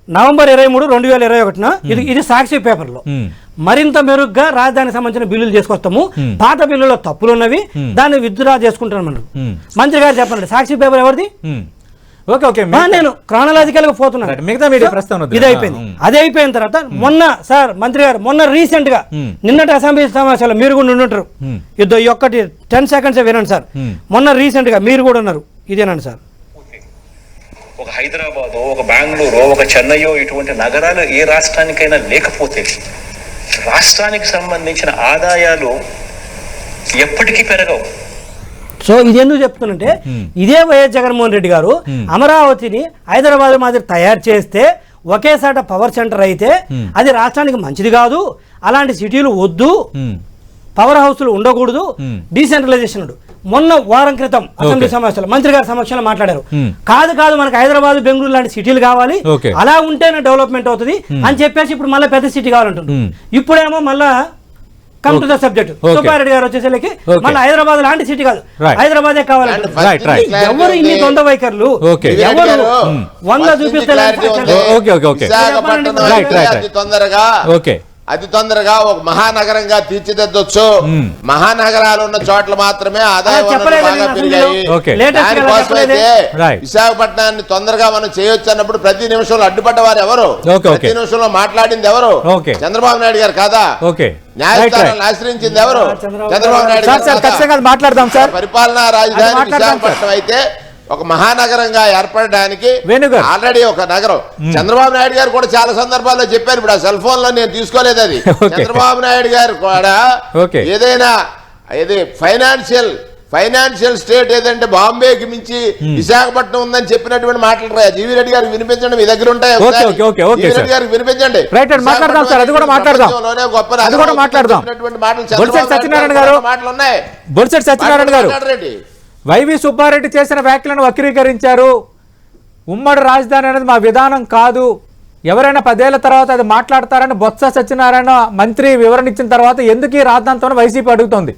నవంబర్ 23, 2021 ఇది సాక్షి పేపర్లో మరింత మెరుగ్గా రాజధానికి సంబంధించిన బిల్లులు చేసుకొస్తాము, పాత బిల్లులో తప్పులు ఉన్నవి, దాన్ని విత్డ్రా చేసుకుంటాం మనం. మంత్రి గారు చెప్పండి, సాక్షి పేపర్ ఎవరిది? నేను క్రానలాజికల్ గా పోతున్నాను. ఇది అయిపోయింది. అది అయిపోయిన తర్వాత మంత్రి గారు మొన్న రీసెంట్ గా నిన్నటి అసెంబ్లీ సమావేశాల్లో మీరు కూడా ఉండుంటారు. ఈ ఒక్కటి 10 seconds వినండి సార్. మొన్న రీసెంట్ గా మీరు కూడా ఉన్నారు. ఇదేనండి సార్. ఒక హైదరాబాదో, ఒక బెంగళూరు, ఒక చెన్నైయో ఇటువంటి నగరాలు ఏ రాష్ట్రానికైనా లేకపోతే రాష్ట్రానికి సంబంధించిన ఆదాయాలు ఎప్పటికీ పెరగవు. సో ఇది ఎందుకు చెప్తున్నంటే ఇదే వైఎస్ జగన్మోహన్ రెడ్డి గారు అమరావతిని హైదరాబాద్ మాదిరి తయారు చేస్తే ఒకేసాట పవర్ సెంటర్ అయితే అది రాష్ట్రానికి మంచిది కాదు, అలాంటి సిటీలు వద్దు, పవర్ హౌస్లు ఉండకూడదు, డీసెంట్రలైజేషన్. మొన్న వారం క్రితం అసెంబ్లీ సమావేశంలో మంత్రి గారి సమక్షంలో మాట్లాడారు. కాదు మనకు హైదరాబాద్, బెంగళూరు లాంటి సిటీలు కావాలి, అలా ఉంటేనే డెవలప్మెంట్ అవుతుంది అని చెప్పేసి ఇప్పుడు మళ్ళీ పెద్ద సిటీ కావాలంటుంది. ఇప్పుడేమో మళ్ళా come to the subject, Subbareddy garu వచ్చేసరికి మళ్ళీ హైదరాబాద్ లాంటి సిటీ కాదు, హైదరాబాదే కావాలంటే ఎవరు ఇన్ని దొంగ వైఖరులు ఎవరు 100 చూపిస్తే అతి తొందరగా ఒక మహానగరంగా తీర్చిదిద్దొచ్చు. మహానగరాలు ఉన్న చోట్ల మాత్రమే ఆదాయ వనరులు బాగా పెరిగాయి. దానికోసం అయితే విశాఖపట్నాన్ని తొందరగా మనం చేయొచ్చు అన్నప్పుడు ప్రతి నిమిషంలో అడ్డుపడ్డ వారు ఎవరు? ప్రతి నిమిషంలో మాట్లాడింది ఎవరు? చంద్రబాబు నాయుడు గారు కాదా? న్యాయస్థానాన్ని ఆశ్రయించింది ఎవరు? చంద్రబాబు నాయుడు గారు. మాట్లాడదాం సార్. పరిపాలనా రాజధాని విశాఖపట్నం అయితే ఒక మహానగరంగా ఏర్పడడానికి ఆల్రెడీ ఒక నగరం. చంద్రబాబు నాయుడు గారు కూడా చాలా సందర్భాల్లో చెప్పారు. ఇప్పుడు ఆ సెల్ ఫోన్ లో నేను తీసుకోలేదు అది. చంద్రబాబు నాయుడు గారు కూడా ఏదైనా ఫైనాన్షియల్ స్టేట్ ఏదంటే బాంబేకి మించి విశాఖపట్నం ఉందని చెప్పినటువంటి మాటలు జీవి రెడ్డి గారికి వినిపించండి. మీ దగ్గర ఉంటాయి, జీవి రెడ్డి గారికి వినిపించండి. మాటలు ఉన్నాయి. వైవి సుబ్బారెడ్డి చేసిన వ్యాఖ్యలను వక్రీకరించారు. ఉమ్మడి రాజధాని అనేది మా విధానం కాదు, ఎవరైనా 10 ఏళ్ల తర్వాత అది మాట్లాడతారని బొత్స సత్యనారాయణ మంత్రి వివరణ ఇచ్చిన తర్వాత ఎందుకు ఈ రాజధానితో వైసీపీ అడుగుతోంది?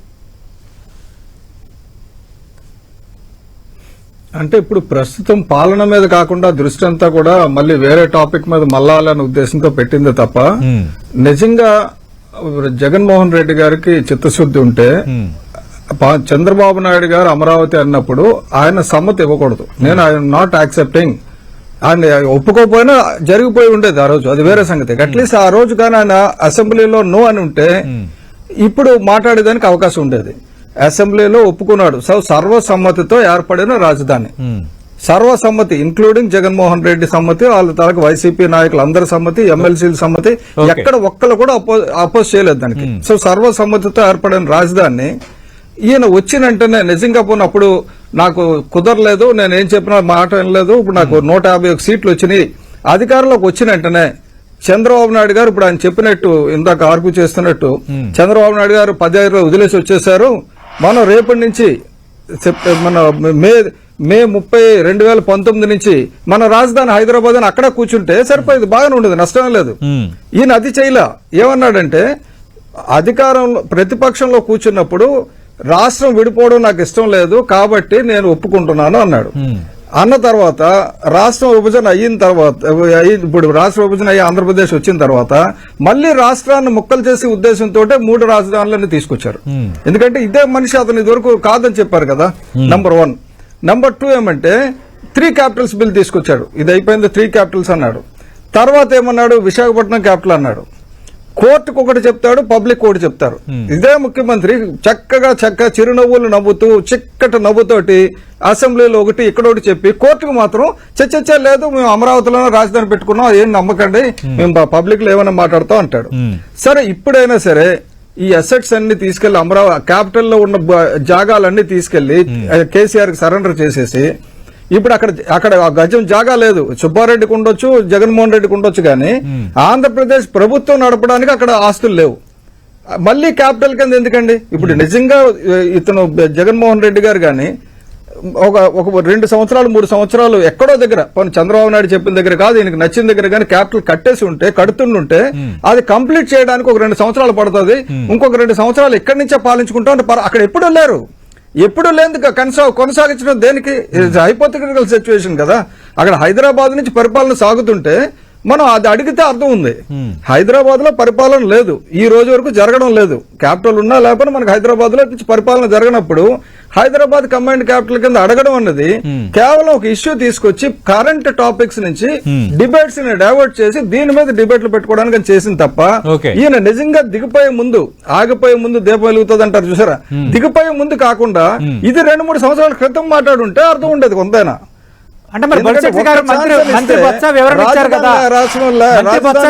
అంటే ఇప్పుడు ప్రస్తుతం పాలన మీద కాకుండా దృష్టి అంతా కూడా మళ్ళీ వేరే టాపిక్ మీద మళ్ళాలనే ఉద్దేశంతో పెట్టిందే తప్ప నిజంగా జగన్మోహన్ రెడ్డి గారికి చిత్తశుద్ధి ఉంటే చంద్రబాబు నాయుడు గారు అమరావతి అన్నప్పుడు ఆయన సమ్మతి ఇవ్వకూడదు. నేను ఐఎమ్ నాట్ యాక్సెప్టింగ్ ఆయన ఒప్పుకోపోయినా జరిగిపోయి ఉండేది ఆ రోజు, అది వేరే సంగతి. అట్లీస్ట్ ఆ రోజు కానీ ఆయన అసెంబ్లీలో నో అని ఉంటే ఇప్పుడు మాట్లాడేదానికి అవకాశం ఉండేది. అసెంబ్లీలో ఒప్పుకున్నాడు. సర్వసమ్మతితో ఏర్పడిన రాజధాని, సర్వసమ్మతి ఇంక్లూడింగ్ జగన్మోహన్ రెడ్డి సమ్మతి, వాళ్ళ తరకు వైసీపీ నాయకులు అందరి సమ్మతి, ఎమ్మెల్సీల సమ్మతి, ఎక్కడ ఒక్కరు కూడా అపోజ్ చేయలేదు దానికి. సో సర్వసమ్మతితో ఏర్పడిన రాజధాని ఈయన వచ్చిన వెంటనే నిజంగా పోయినప్పుడు నాకు కుదరలేదు, నేను ఏం చెప్పినా మాట వినలేదు, ఇప్పుడు నాకు 151 సీట్లు వచ్చినాయి, అధికారంలోకి వచ్చిన వెంటనే చంద్రబాబు నాయుడు గారు ఇప్పుడు ఆయన చెప్పినట్టు ఇందాక ఆర్గ్యూ చేస్తున్నట్టు చంద్రబాబు నాయుడు గారు 15 రోజులు వదిలేసి వచ్చేసారు. మనం రేపటి నుంచి మన మే 30, 2019 నుంచి మన రాజధాని హైదరాబాద్ అని అక్కడ కూర్చుంటే సరిపోయేది, బాగానే ఉండదు, నష్టం లేదు. ఈయన అది చేయలా. ఏమన్నాడంటే అధికారంలో ప్రతిపక్షంలో కూర్చున్నప్పుడు రాష్ట్రం విడిపోవడం నాకు ఇష్టం లేదు కాబట్టి నేను ఒప్పుకుంటున్నాను అన్నాడు. అన్న తర్వాత రాష్ట్రం విభజన అయిన తర్వాత, ఇప్పుడు రాష్ట్ర విభజన అయ్యి ఆంధ్రప్రదేశ్ వచ్చిన తర్వాత మళ్లీ రాష్ట్రాన్ని ముక్కలు చేసే ఉద్దేశంతో 3 రాజధానులన్నీ తీసుకొచ్చారు. ఎందుకంటే ఇదే మనిషి అతను ఇదివరకు కాదని చెప్పారు కదా, నంబర్ 1. నంబర్ 2 ఏమంటే 3 క్యాపిటల్స్ బిల్ తీసుకొచ్చాడు. ఇది అయిపోయింది, 3 క్యాపిటల్స్ అన్నాడు. తర్వాత ఏమన్నాడు, విశాఖపట్నం క్యాపిటల్ అన్నాడు. కోర్టుకు ఒకటి చెప్తాడు, పబ్లిక్ ఒకటి చెప్తారు. ఇదే ముఖ్యమంత్రి చక్కగా చిరునవ్వులు నవ్వుతూ చిక్కటి నవ్వుతోటి అసెంబ్లీలో ఒకటి ఇక్కడ ఒకటి చెప్పి కోర్టుకు మాత్రం చర్చ లేదు, మేము అమరావతిలోనే రాజధాని పెట్టుకున్నాం, ఏం నమ్మకండి, మేము పబ్లిక్ లో ఏమైనా మాట్లాడతాం అంటాడు. సరే ఇప్పుడైనా సరే ఈ అసెట్స్ అన్ని తీసుకెళ్లి అమరావతి క్యాపిటల్లో ఉన్న జాగాలన్నీ తీసుకెళ్లి కేసీఆర్ కి సరెండర్ చేసేసి ఇప్పుడు అక్కడ గజం జాగా లేదు. సుబ్బారెడ్డికి ఉండొచ్చు, జగన్మోహన్ రెడ్డికి ఉండొచ్చు, కానీ ఆంధ్రప్రదేశ్ ప్రభుత్వం నడపడానికి అక్కడ ఆస్తులు లేవు. మళ్ళీ క్యాపిటల్ కింద ఎందుకండి? ఇప్పుడు నిజంగా ఇతను జగన్మోహన్ రెడ్డి గారు కానీ ఒక 2 సంవత్సరాలు 3 సంవత్సరాలు ఎక్కడో దగ్గర చంద్రబాబు నాయుడు చెప్పిన దగ్గర కాదు, ఈయనకి నచ్చిన దగ్గర కానీ క్యాపిటల్ కట్టేసి ఉంటే, కడుతుంటే అది కంప్లీట్ చేయడానికి ఒక 2 సంవత్సరాలు పడుతుంది. ఇంకొక 2 సంవత్సరాలు ఇక్కడి నుంచే పాలించుకుంటా ఉంటే అక్కడ ఎప్పుడు లేరు, ఎప్పుడు లేదు కొనసాగించడం దేనికి? హైపోథెటికల్ సిచ్యువేషన్ కదా. అక్కడ హైదరాబాద్ నుంచి పరిపాలన సాగుతుంటే మనం అది అడిగితే అర్థం ఉంది. హైదరాబాద్ లో పరిపాలన లేదు, ఈ రోజు వరకు జరగడం లేదు. క్యాపిటల్ ఉన్నా లేకపోతే మనకు హైదరాబాద్ లో పరిపాలన జరగనప్పుడు హైదరాబాద్ కంబైన్డ్ క్యాపిటల్ కింద అడగడం అన్నది కేవలం ఒక ఇష్యూ తీసుకొచ్చి కరెంట్ టాపిక్స్ నుంచి డిబేట్స్ ని డైవర్ట్ చేసి దీని మీద డిబేట్లు పెట్టుకోవడానికి చేసింది తప్ప, ఈయన నిజంగా దిగిపోయే ముందు ఆగిపోయే ముందు దీపం వెలుగుతుంది అంటారు చూసారా, దిగిపోయే ముందు కాకుండా ఇది 2-3 సంవత్సరాల క్రితం మాట్లాడుంటే అర్థం ఉండేది కొంతైనా. అంటే మరి బొత్స గారు మంత్రి బొత్స వివరణ ఇచ్చారు కదా,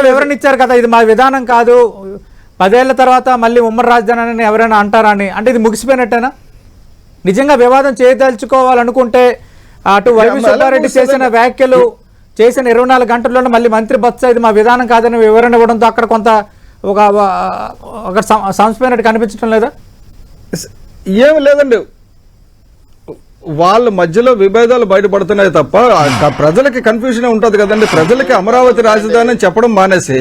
వివరణ ఇచ్చారు కదా, ఇది మా విధానం కాదు, 10 ఏళ్ల తర్వాత మళ్ళీ ఉమ్మడి రాజధాని అని ఎవరైనా అంటారా అని. అంటే ఇది ముగిసిపోయినట్టేనా? నిజంగా వివాదం చేయదలుచుకోవాలనుకుంటే అటు వైవి సుబ్బారెడ్డి చేసిన వ్యాఖ్యలు చేసిన 24 గంటల్లోనే మళ్ళీ మంత్రి బొత్స ఇది మా విధానం కాదని వివరణ ఇవ్వడంతో అక్కడ కొంత ఒక సంస్పోయినట్టు కనిపించడం లేదా? ఏమి లేదండి, వాళ్ళ మధ్యలో విభేదాలు బయటపడుతున్నాయి తప్ప ప్రజలకి కన్ఫ్యూజన్ ఉంటది కదండి. ప్రజలకి అమరావతి రాజధాని అని చెప్పడం మానేసి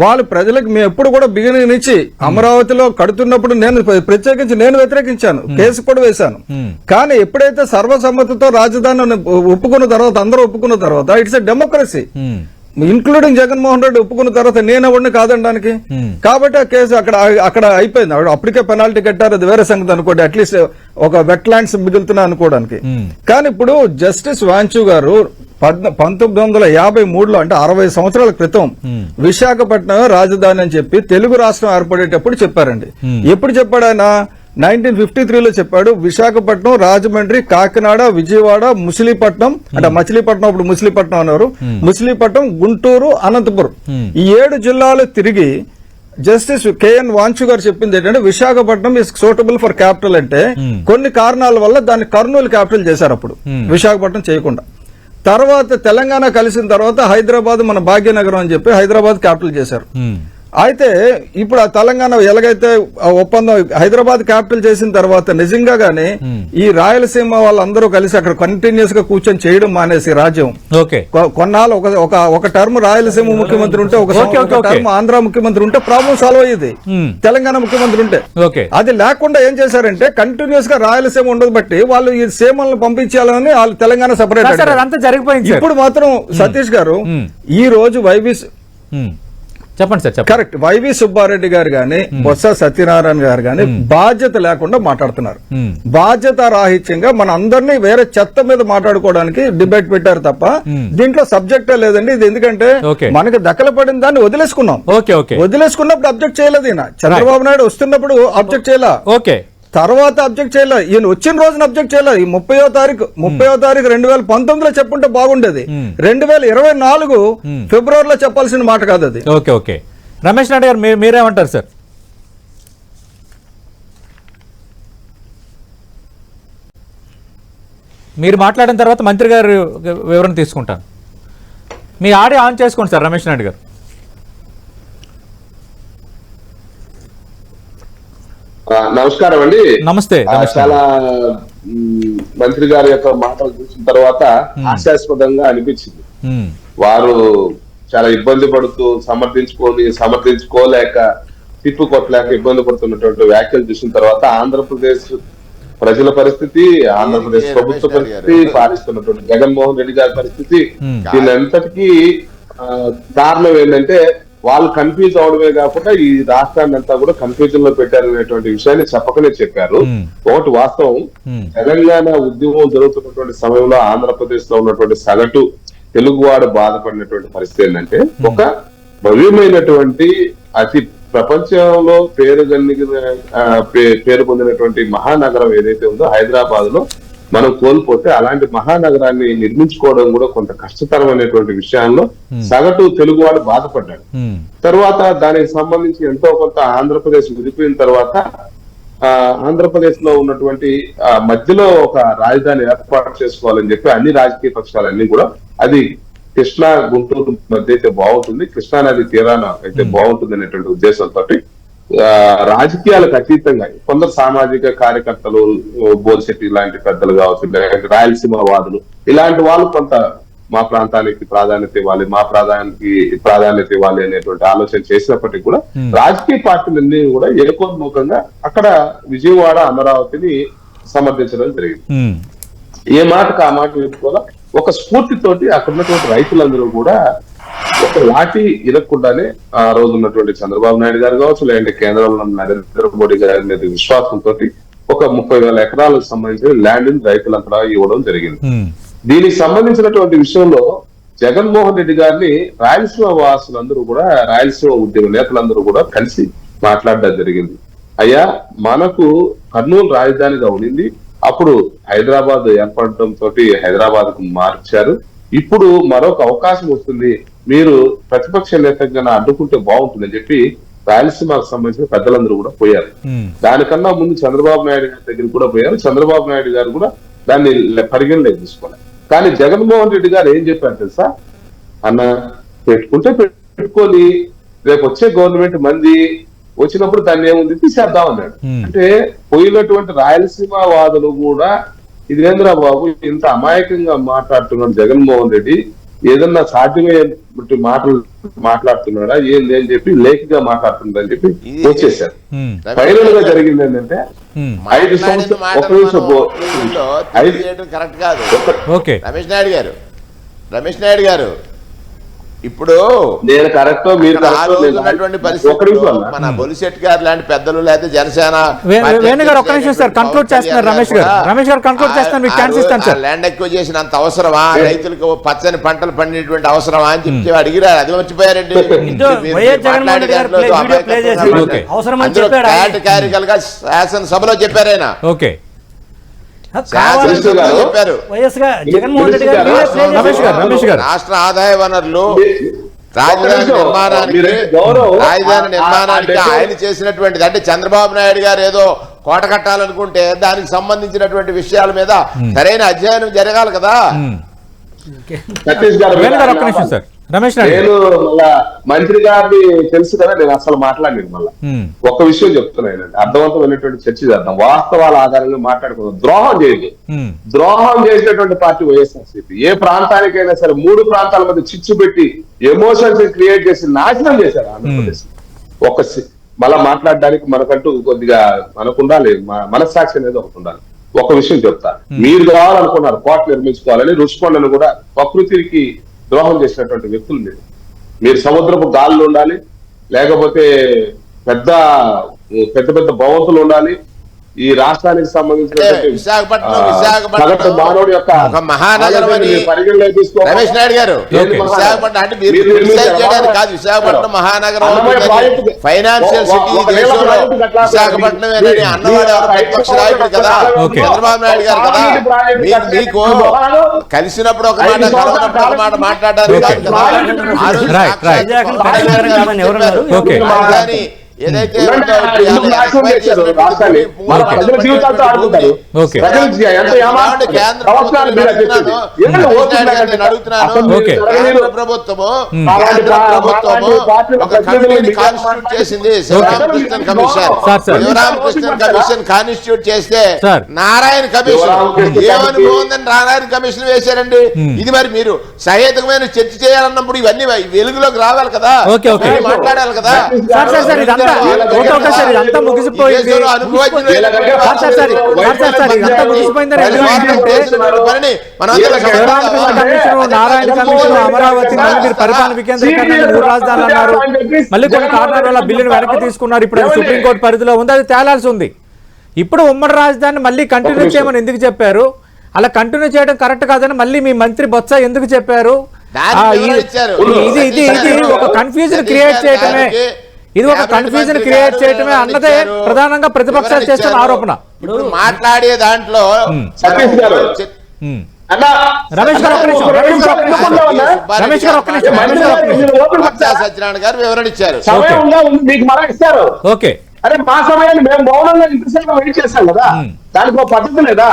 వాళ్ళు ప్రజలకు మేము ఎప్పుడు కూడా బిగినింగ్ నుంచి అమరావతిలో కడుతున్నప్పుడు నేను ప్రత్యేకించి వ్యతిరేకించాను, కేసు కూడా వేశాను. కానీ ఎప్పుడైతే సర్వసమ్మతితో రాజధాని ఒప్పుకున్న తర్వాత అందరూ ఒప్పుకున్న తర్వాత it's a democracy, including Jaganmohan Reddy ఒప్పుకున్న తర్వాత నేనెవడిని కాదనడానికి. కాబట్టి ఆ కేసు అక్కడ అయిపోయింది. అప్పటికే పెనాల్టీ కట్టారు, అది వేరే సంగతి అనుకోండి, అట్లీస్ట్ ఒక వెట్ ల్యాండ్స్ మిగులుతున్నా అనుకోవడానికి. కానీ ఇప్పుడు జస్టిస్ వాంచు గారు 1953లో అంటే 60 సంవత్సరాల క్రితం విశాఖపట్నం రాజధాని అని చెప్పి తెలుగు రాష్ట్రం ఏర్పడేటప్పుడు చెప్పారండి. ఎప్పుడు చెప్పాడు ఆయన? 1953లో చెప్పాడు. విశాఖపట్నం, రాజమండ్రి, కాకినాడ, విజయవాడ, ముసిలిపట్నం అంటే మచిలీపట్నం, అప్పుడు ముసిలిపట్నం అన్నారు, ముసిలిపట్నం, గుంటూరు, అనంతపురం, ఈ 7 జిల్లాలు తిరిగి జస్టిస్ కేఎన్ వాంచు గారు చెప్పింది ఏంటంటే Visakhapatnam is suitable for capital అంటే కొన్ని కారణాల వల్ల దాన్ని కర్నూలు క్యాపిటల్ చేశారు, అప్పుడు విశాఖపట్నం చేయకుండా. తర్వాత తెలంగాణ కలిసిన తర్వాత హైదరాబాద్ మన భాగ్యనగరం అని చెప్పి హైదరాబాద్ క్యాపిటల్ చేశారు. అయితే ఇప్పుడు ఆ తెలంగాణ ఎలాగైతే ఆ ఒప్పందం హైదరాబాద్ క్యాపిటల్ చేసిన తర్వాత నిజంగా గానీ ఈ రాయలసీమ వాళ్ళందరూ కలిసి అక్కడ కంటిన్యూస్ గా కూర్చొని చేయడం మానేసి రాజ్యం ఓకే కొన్నాళ్ళు ఒక టర్మ్ రాయలసీమ ముఖ్యమంత్రి ఉంటే ఒక టర్మ్ ఆంధ్ర ముఖ్యమంత్రి ఉంటే ప్రాబ్లం సాల్వ్ అయ్యేది. తెలంగాణ ముఖ్యమంత్రి ఉంటే ఓకే అది లేకుండా ఏం చేశారంటే కంటిన్యూస్ గా రాయలసీమ ఉండదు బట్టి వాళ్ళు ఈ సీమలను పంపించాలని వాళ్ళు తెలంగాణ సెపరేట్. అదంతా జరిగిపోయింది. ఇప్పుడు మాత్రం సతీష్ గారు ఈ రోజు చెప్పండి సార్. కరెక్ట్, వైవి సుబ్బారెడ్డి గారు గాని బొత్స సత్యనారాయణ గారు గాని బాధ్యత లేకుండా మాట్లాడుతున్నారు. బాధ్యత రాహిత్యంగా మన అందరినీ వేరే చెత్త మీద మాట్లాడుకోవడానికి డిబేట్ పెట్టారు తప్ప దీంట్లో సబ్జెక్టే లేదండి. ఇది ఎందుకంటే మనకి దక్కల పడిన దాన్ని వదిలేసుకున్నాం. వదిలేసుకున్నప్పుడు అబ్జెక్ట్ చేయలేదు ఈయన. చంద్రబాబు నాయుడు వస్తున్నప్పుడు అబ్జెక్ట్ చేయలే, తర్వాత అబ్జెక్ట్ చేయలే, ఈయన వచ్చిన రోజున అబ్జెక్ట్ చేయలే. ఈ 30వ తారీఖు 2019లో చెప్పుంటే బాగుండేది. 2024 ఫిబ్రవరిలో చెప్పాల్సిన మాట కాదు అది. ఓకే ఓకే రమేష్ నాయుడు గారు మీరేమంటారు సార్? మీరు మాట్లాడిన తర్వాత మంత్రి గారు వివరణ తీసుకుంటాను. మీ ఆడియో ఆన్ చేసుకోండి సార్ రమేష్ నాయుడు గారు. నమస్కారం అండి. నమస్తే. చాలా మంత్రి గారి యొక్క మాటలు చూసిన తర్వాత హాస్యాస్పదంగా అనిపించింది. వారు చాలా ఇబ్బంది పడుతూ సమర్థించుకోలేక తిప్పు కొట్టలేక ఇబ్బంది పడుతున్నటువంటి వ్యాఖ్యలు చూసిన తర్వాత ఆంధ్రప్రదేశ్ ప్రజల పరిస్థితి, ఆంధ్రప్రదేశ్ ప్రభుత్వ పరిస్థితి, పాలిస్తున్నటువంటి జగన్మోహన్ రెడ్డి గారి పరిస్థితి, దీని అంతటికీ కారణం ఏంటంటే వాళ్ళు కన్ఫ్యూజ్ అవడమే కాకుండా ఈ రాష్ట్రాన్ని అంతా కూడా కన్ఫ్యూజన్ లో పెట్టారనేటువంటి విషయాన్ని చెప్పకనే చెప్పారు. ఒకటి వాస్తవం, తెలంగాణ ఉద్యమం జరుగుతున్నటువంటి సమయంలో ఆంధ్రప్రదేశ్ లో ఉన్నటువంటి సగటు తెలుగువాడు బాధపడినటువంటి పరిస్థితి ఏంటంటే ఒక భవ్యమైనటువంటి అతి ప్రపంచంలో పేరు పొందినటువంటి మహానగరం ఏదైతే ఉందో హైదరాబాద్ లో మనం కోల్పోతే అలాంటి మహానగరాన్ని నిర్మించుకోవడం కూడా కొంత కష్టతరమైనటువంటి విషయాల్లో సగటు తెలుగువాడు బాధపడ్డాడు. తర్వాత దానికి సంబంధించి ఎంతో కొంత ఆంధ్రప్రదేశ్ విడిపోయిన తర్వాత ఆంధ్రప్రదేశ్ లో ఉన్నటువంటి మధ్యలో ఒక రాజధాని ఏర్పాటు చేసుకోవాలని చెప్పి అన్ని రాజకీయ పక్షాలన్నీ కూడా అది కృష్ణా గుంటూరు మధ్య అయితే బాగుంటుంది, కృష్ణా నది తీరాన అయితే బాగుంటుంది అనేటువంటి ఉద్దేశంతో రాజకీయాలకు అతీతంగా కొందరు సామాజిక కార్యకర్తలు, బోల్శెట్టి లాంటి పెద్దలు కావచ్చు, రాయలసీమ వాదులు ఇలాంటి వాళ్ళు కొంత మా ప్రాంతానికి ప్రాధాన్యత ఇవ్వాలి, మా ప్రాధాన్యత ఇవ్వాలి అనేటువంటి ఆలోచన చేసినప్పటికీ కూడా రాజకీయ పార్టీలన్నీ కూడా ఏకోన్ముఖంగా అక్కడ విజయవాడ, అమరావతిని సమర్థించడం జరిగింది. ఏ మాటకు ఆ మాట చెప్పుకోవాలా ఒక స్ఫూర్తితోటి అక్కడ ఉన్నటువంటి రైతులందరూ కూడా ఒక లాఠీ ఇరక్కుండానే ఆ రోజు ఉన్నటువంటి చంద్రబాబు నాయుడు గారు కావచ్చు, లేదంటే కేంద్రంలో నరేంద్ర మోడీ గారి మీద విశ్వాసంతో ఒక 30,000 ఎకరాలకు సంబంధించిన ల్యాండ్ ని రైతులంతా ఇవ్వడం జరిగింది. దీనికి సంబంధించినటువంటి విషయంలో జగన్మోహన్ రెడ్డి గారిని రాయలసీమ వాసులందరూ కూడా, రాయలసీమ ఉద్యమ నేతలందరూ కూడా కలిసి మాట్లాడడం జరిగింది. అయ్యా, మనకు కర్నూలు రాజధానిగా ఉండింది, అప్పుడు హైదరాబాద్ ఏర్పడటం తోటి హైదరాబాద్ కు మార్చారు. ఇప్పుడు మరొక అవకాశం వస్తుంది, మీరు ప్రతిపక్ష నేతగా అడ్డుకుంటే బాగుంటుందని చెప్పి రాయలసీమకు సంబంధించిన పెద్దలందరూ కూడా పోయారు. దానికన్నా ముందు చంద్రబాబు నాయుడు గారి దగ్గర కూడా పోయారు. చంద్రబాబు నాయుడు గారు కూడా దాన్ని పరిగణలోకి తీసుకోవాలి. కానీ జగన్మోహన్ రెడ్డి గారు ఏం చెప్పారు తెలుసా? అన్న పెట్టుకుంటే పెట్టుకొని రేపు వచ్చే గవర్నమెంట్ మంది వచ్చినప్పుడు దాన్ని ఏముంది తీసేద్దాం అన్నాడు. అంటే పోయినటువంటి రాయలసీమ వాదులు కూడా ఇదేంద్ర బాబు ఇంత అమాయకంగా మాట్లాడుతున్నాడు జగన్మోహన్ రెడ్డి, ఏదన్నా సాధ్యమయ్యే మాటలు మాట్లాడుతున్నాడా ఏంది అని చెప్పి లేఖగా మాట్లాడుతున్నాడు అని చెప్పి వచ్చేసారు. ఫైనల్ గా జరిగింది ఏంటంటే 5 సంవత్సరాలు కరెక్ట్ కాదు. రమేష్ నాయుడు గారు ఇప్పుడు నేను కరెక్ట్, మీరు మన బొలిశెట్టి గారు లాంటి పెద్దలు లేకపోతే జనసేన ల్యాండ్ ఎక్కువ చేసినంత అవసరమా, రైతులకు పచ్చని పంటలు పండినటువంటి అవసరమా అని చెప్పి అడిగిరారు. అది మర్చిపోయారండి. కార్యకర్తలుగా శాసనసభలో చెప్పారు ఆయన. రాష్ట్ర ఆదాయ వనరులు రాజధాని నిర్మాణానికి ఆయన చేసినటువంటిది. అంటే చంద్రబాబు నాయుడు గారు ఏదో కోట కట్టాలనుకుంటే దానికి సంబంధించినటువంటి విషయాల మీద సరైన అధ్యయనం జరగాలి కదా. రమేష్ నాయుడు నేను మళ్ళా మంత్రి గారిని తెలుసు కదా, నేను అసలు మాట్లాడలేదు. మళ్ళా ఒక్క విషయం చెప్తున్నాను, అర్థవంతమైనటువంటి చర్చ చేద్దాం, వాస్తవాల ఆధారంగా మాట్లాడుకుందాం. ద్రోహం చేయండి, ద్రోహం చేసినటువంటి పార్టీ వైఎస్ఆర్సీపీ. ఏ ప్రాంతానికైనా సరే 3 ప్రాంతాల మధ్య చిచ్చు పెట్టి ఎమోషన్స్ క్రియేట్ చేసి నాశనం చేశారు ఆంధ్రప్రదేశ్. మళ్ళా మాట్లాడడానికి మనకంటూ కొద్దిగా మనకుండాలి, మనస్సాక్షి అనేది ఒకటి ఉండాలి. ఒక విషయం చెప్తా, మీరు కావాలనుకున్నారు కోట నిర్మించుకోవాలని, రుషికొండను కూడా ప్రకృతికి ద్రోహం చేసినటువంటి వ్యక్తులు మీరు సముద్రపు గాల్లో ఉండాలి, లేకపోతే పెద్ద పెద్ద భవంతులు ఉండాలి. ఈ రాష్ట్రానికి సంబంధించిన విశాఖపట్నం మానవుడి యొక్క ఒక మహానగరం అని పరిగణలోకి తీసుకోవాలి. రమేష్ నాయుడు గారు, విశాఖపట్నం అంటే మీరు క్రిటిసైజ్ చేయడానికి కాదు, విశాఖపట్నం మహానగరం ఫైనాన్షియల్ సిటీ దేశంలో విశాఖపట్నమేనని అన్నవాడు ఎవరు? ప్రతిపక్ష నాయకుడు కదా, చంద్రబాబు నాయుడు గారు కదా. మీకు కలిసినప్పుడు ఒక మాట, కలవనప్పుడు ఒక మాట మాట్లాడడానికి కాదు కదా. ఏదైతే ప్రభుత్వము ఒక కమిటీని కాన్స్టిట్యూట్ చేసింది, Sivaramakrishnan commission. Sivaramakrishnan commission constitute చేస్తే నారాయణ కమిషన్ ఏమని బాగుందని నారాయణ కమిషన్ వేశారండి. ఇది మరి మీరు సహేతుకమైన చర్చ చేయాలన్నప్పుడు ఇవన్నీ వెలుగులోకి రావాలి కదా, మాట్లాడాలి కదా. ఇదంతా ముగిసిపోయింది. నారాయణ కమిషన్, అమరావతి, మీరు పరిపాలన వికేంద్రీకరణ, 3 రాజధానులు అన్నారు. మళ్ళీ కొన్ని కారణాల వల్ల బిల్లును వెనక్కి తీసుకున్నారు. ఇప్పుడు అది సుప్రీంకోర్టు పరిధిలో ఉంది, అది తేలాల్సి ఉంది. ఇప్పుడు ఉమ్మడి రాజధాని మళ్ళీ కంటిన్యూ చేయమని ఎందుకు చెప్పారు? అలా కంటిన్యూ చేయడం కరెక్ట్ కాదని మళ్ళీ మీ మంత్రి బొత్స ఎందుకు చెప్పారు? ఇది ఒక కన్ఫ్యూజన్ క్రియేట్ చేయటమే, ఇది ఒక కన్ఫ్యూజన్ క్రియేట్ చేయటమే అన్నదే ప్రధానంగా ప్రతిపక్షాలు చేస్తున్న ఆరోపణ. మాట్లాడే దాంట్లో రమేష్ గారు సత్యనారాయణ గారు వివరణ ఇచ్చారు. మీకు మనం ఇస్తారు. ఓకే, అరే మా సమయాన్ని మేము మౌనంగా ఇంతసేపు వెయిట్ చేస్తాం కదా, దానికి ఒక పద్ధతి లేదా?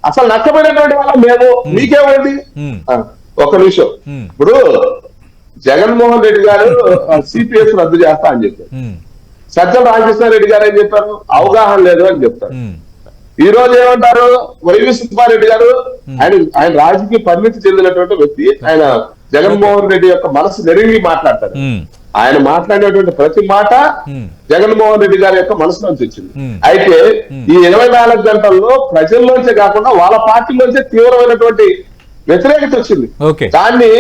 అసలు నష్టపోయినటువంటి వల్ల మేము మీకేమైంది? ఒక నిమిషం, ఇప్పుడు జగన్మోహన్ రెడ్డి గారు సిపిఎస్ రద్దు చేస్తా అని చెప్పారు. సజ్జల రామకృష్ణారెడ్డి గారు ఏం చెప్పారు? అవగాహన లేదు అని చెప్తారు. ఈ రోజు ఏమంటారు? వైవి సుబ్బారెడ్డి గారు, ఆయన రాజకీయ పరిణితి చెందినటువంటి వ్యక్తి, ఆయన జగన్మోహన్ రెడ్డి యొక్క మనసు నెరిగి మాట్లాడతారు. ఆయన మాట్లాడినటువంటి ప్రతి మాట జగన్మోహన్ రెడ్డి గారి యొక్క మనసు నుంచి వచ్చింది. అయితే ఈ 24 గంటల్లో ప్రజల్లోంచే కాకుండా వాళ్ళ పార్టీలోంచే తీవ్రమైనటువంటి వ్యతిరేకత వచ్చింది. దాన్ని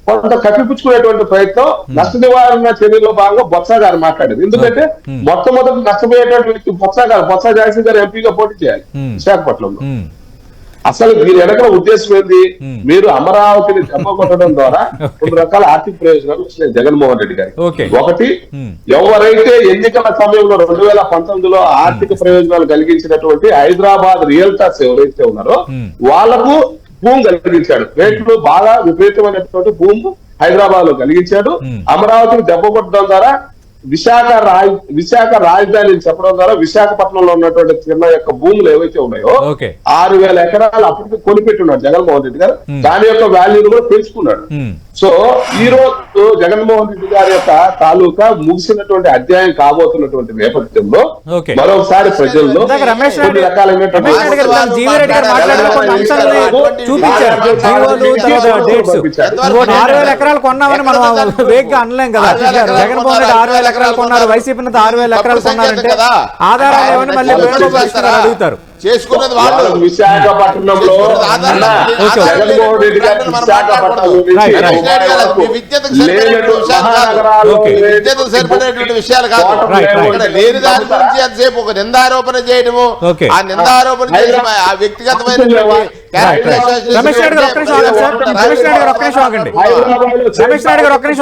కొంత కప్పిపుచ్చుకునేటువంటి ప్రయత్నం నష్ట నివారణ చర్యల్లో భాగంగా బొత్స గారు మాట్లాడేది. ఎందుకంటే మొట్టమొదటి నష్టపోయేటువంటి వ్యక్తి బొత్స జాన్సీ గారు ఎంపీగా పోటీ చేయాలి విశాఖపట్నంలో. అసలు దీని వెనక ఉద్దేశం ఏంది? మీరు అమరావతిని దెబ్బకొట్టడం ద్వారా 2 రకాల ఆర్థిక ప్రయోజనాలు వచ్చినాయి జగన్మోహన్ రెడ్డి గారికి. ఒకటి, ఎవరైతే ఎన్నికల సమయంలో 2019లో ఆర్థిక ప్రయోజనాలు కలిగించినటువంటి హైదరాబాద్ రియల్టర్స్ ఎవరైతే ఉన్నారో వాళ్ళకు భూమి కలిగించాడు. రేట్లు బాగా విపరీతమైనటువంటి భూమి హైదరాబాద్ లో కలిగించాడు. అమరావతిని దెబ్బ కొట్టడం ద్వారా విశాఖ రాజధాని చెప్పడం ద్వారా విశాఖపట్నంలో ఉన్నటువంటి చిన్న యొక్క భూములు ఏవైతే ఉన్నాయో 6,000 ఎకరాలు అప్పటికి కొనిపెట్టున్నాడు జగన్మోహన్ రెడ్డి గారు. దాని యొక్క వాల్యూని కూడా పెంచుకున్నాడు. సో ఈ రోజు జగన్మోహన్ రెడ్డి గారి యొక్క తాలూకా ముగిసినటువంటి అధ్యాయం కాబోతున్నటువంటి నేపథ్యంలో మరొకసారి ప్రజల్లో కొన్ని రకాలైనటువంటి ఎకరాలు కొన్నామని మనం వేగ్గా అనలేం కదా. జగన్మోహన్ రెడ్డి 6,000 ఎకరాలు కొన్నారు, వైసీపీ 6,000 ఎకరాలు కొన్నారంటే ఆధారాలు ఏమని మళ్ళీ అడుగుతారు. చేసుకున్నది వాళ్ళు. విశాఖపట్నంలో జగన్మోహన్ రెడ్డి గారు విద్యతకు సరిపడేటువంటి విషయాలు కాదు. లేని దాని గురించి అంతసేపు ఒక నిందారోపణ చేయడము, ఆ నిందారోపణ చేసి ఆ వ్యక్తిగతమైనటువంటి రమేష్ నాయుడు గారు ఒక్క నిమిషం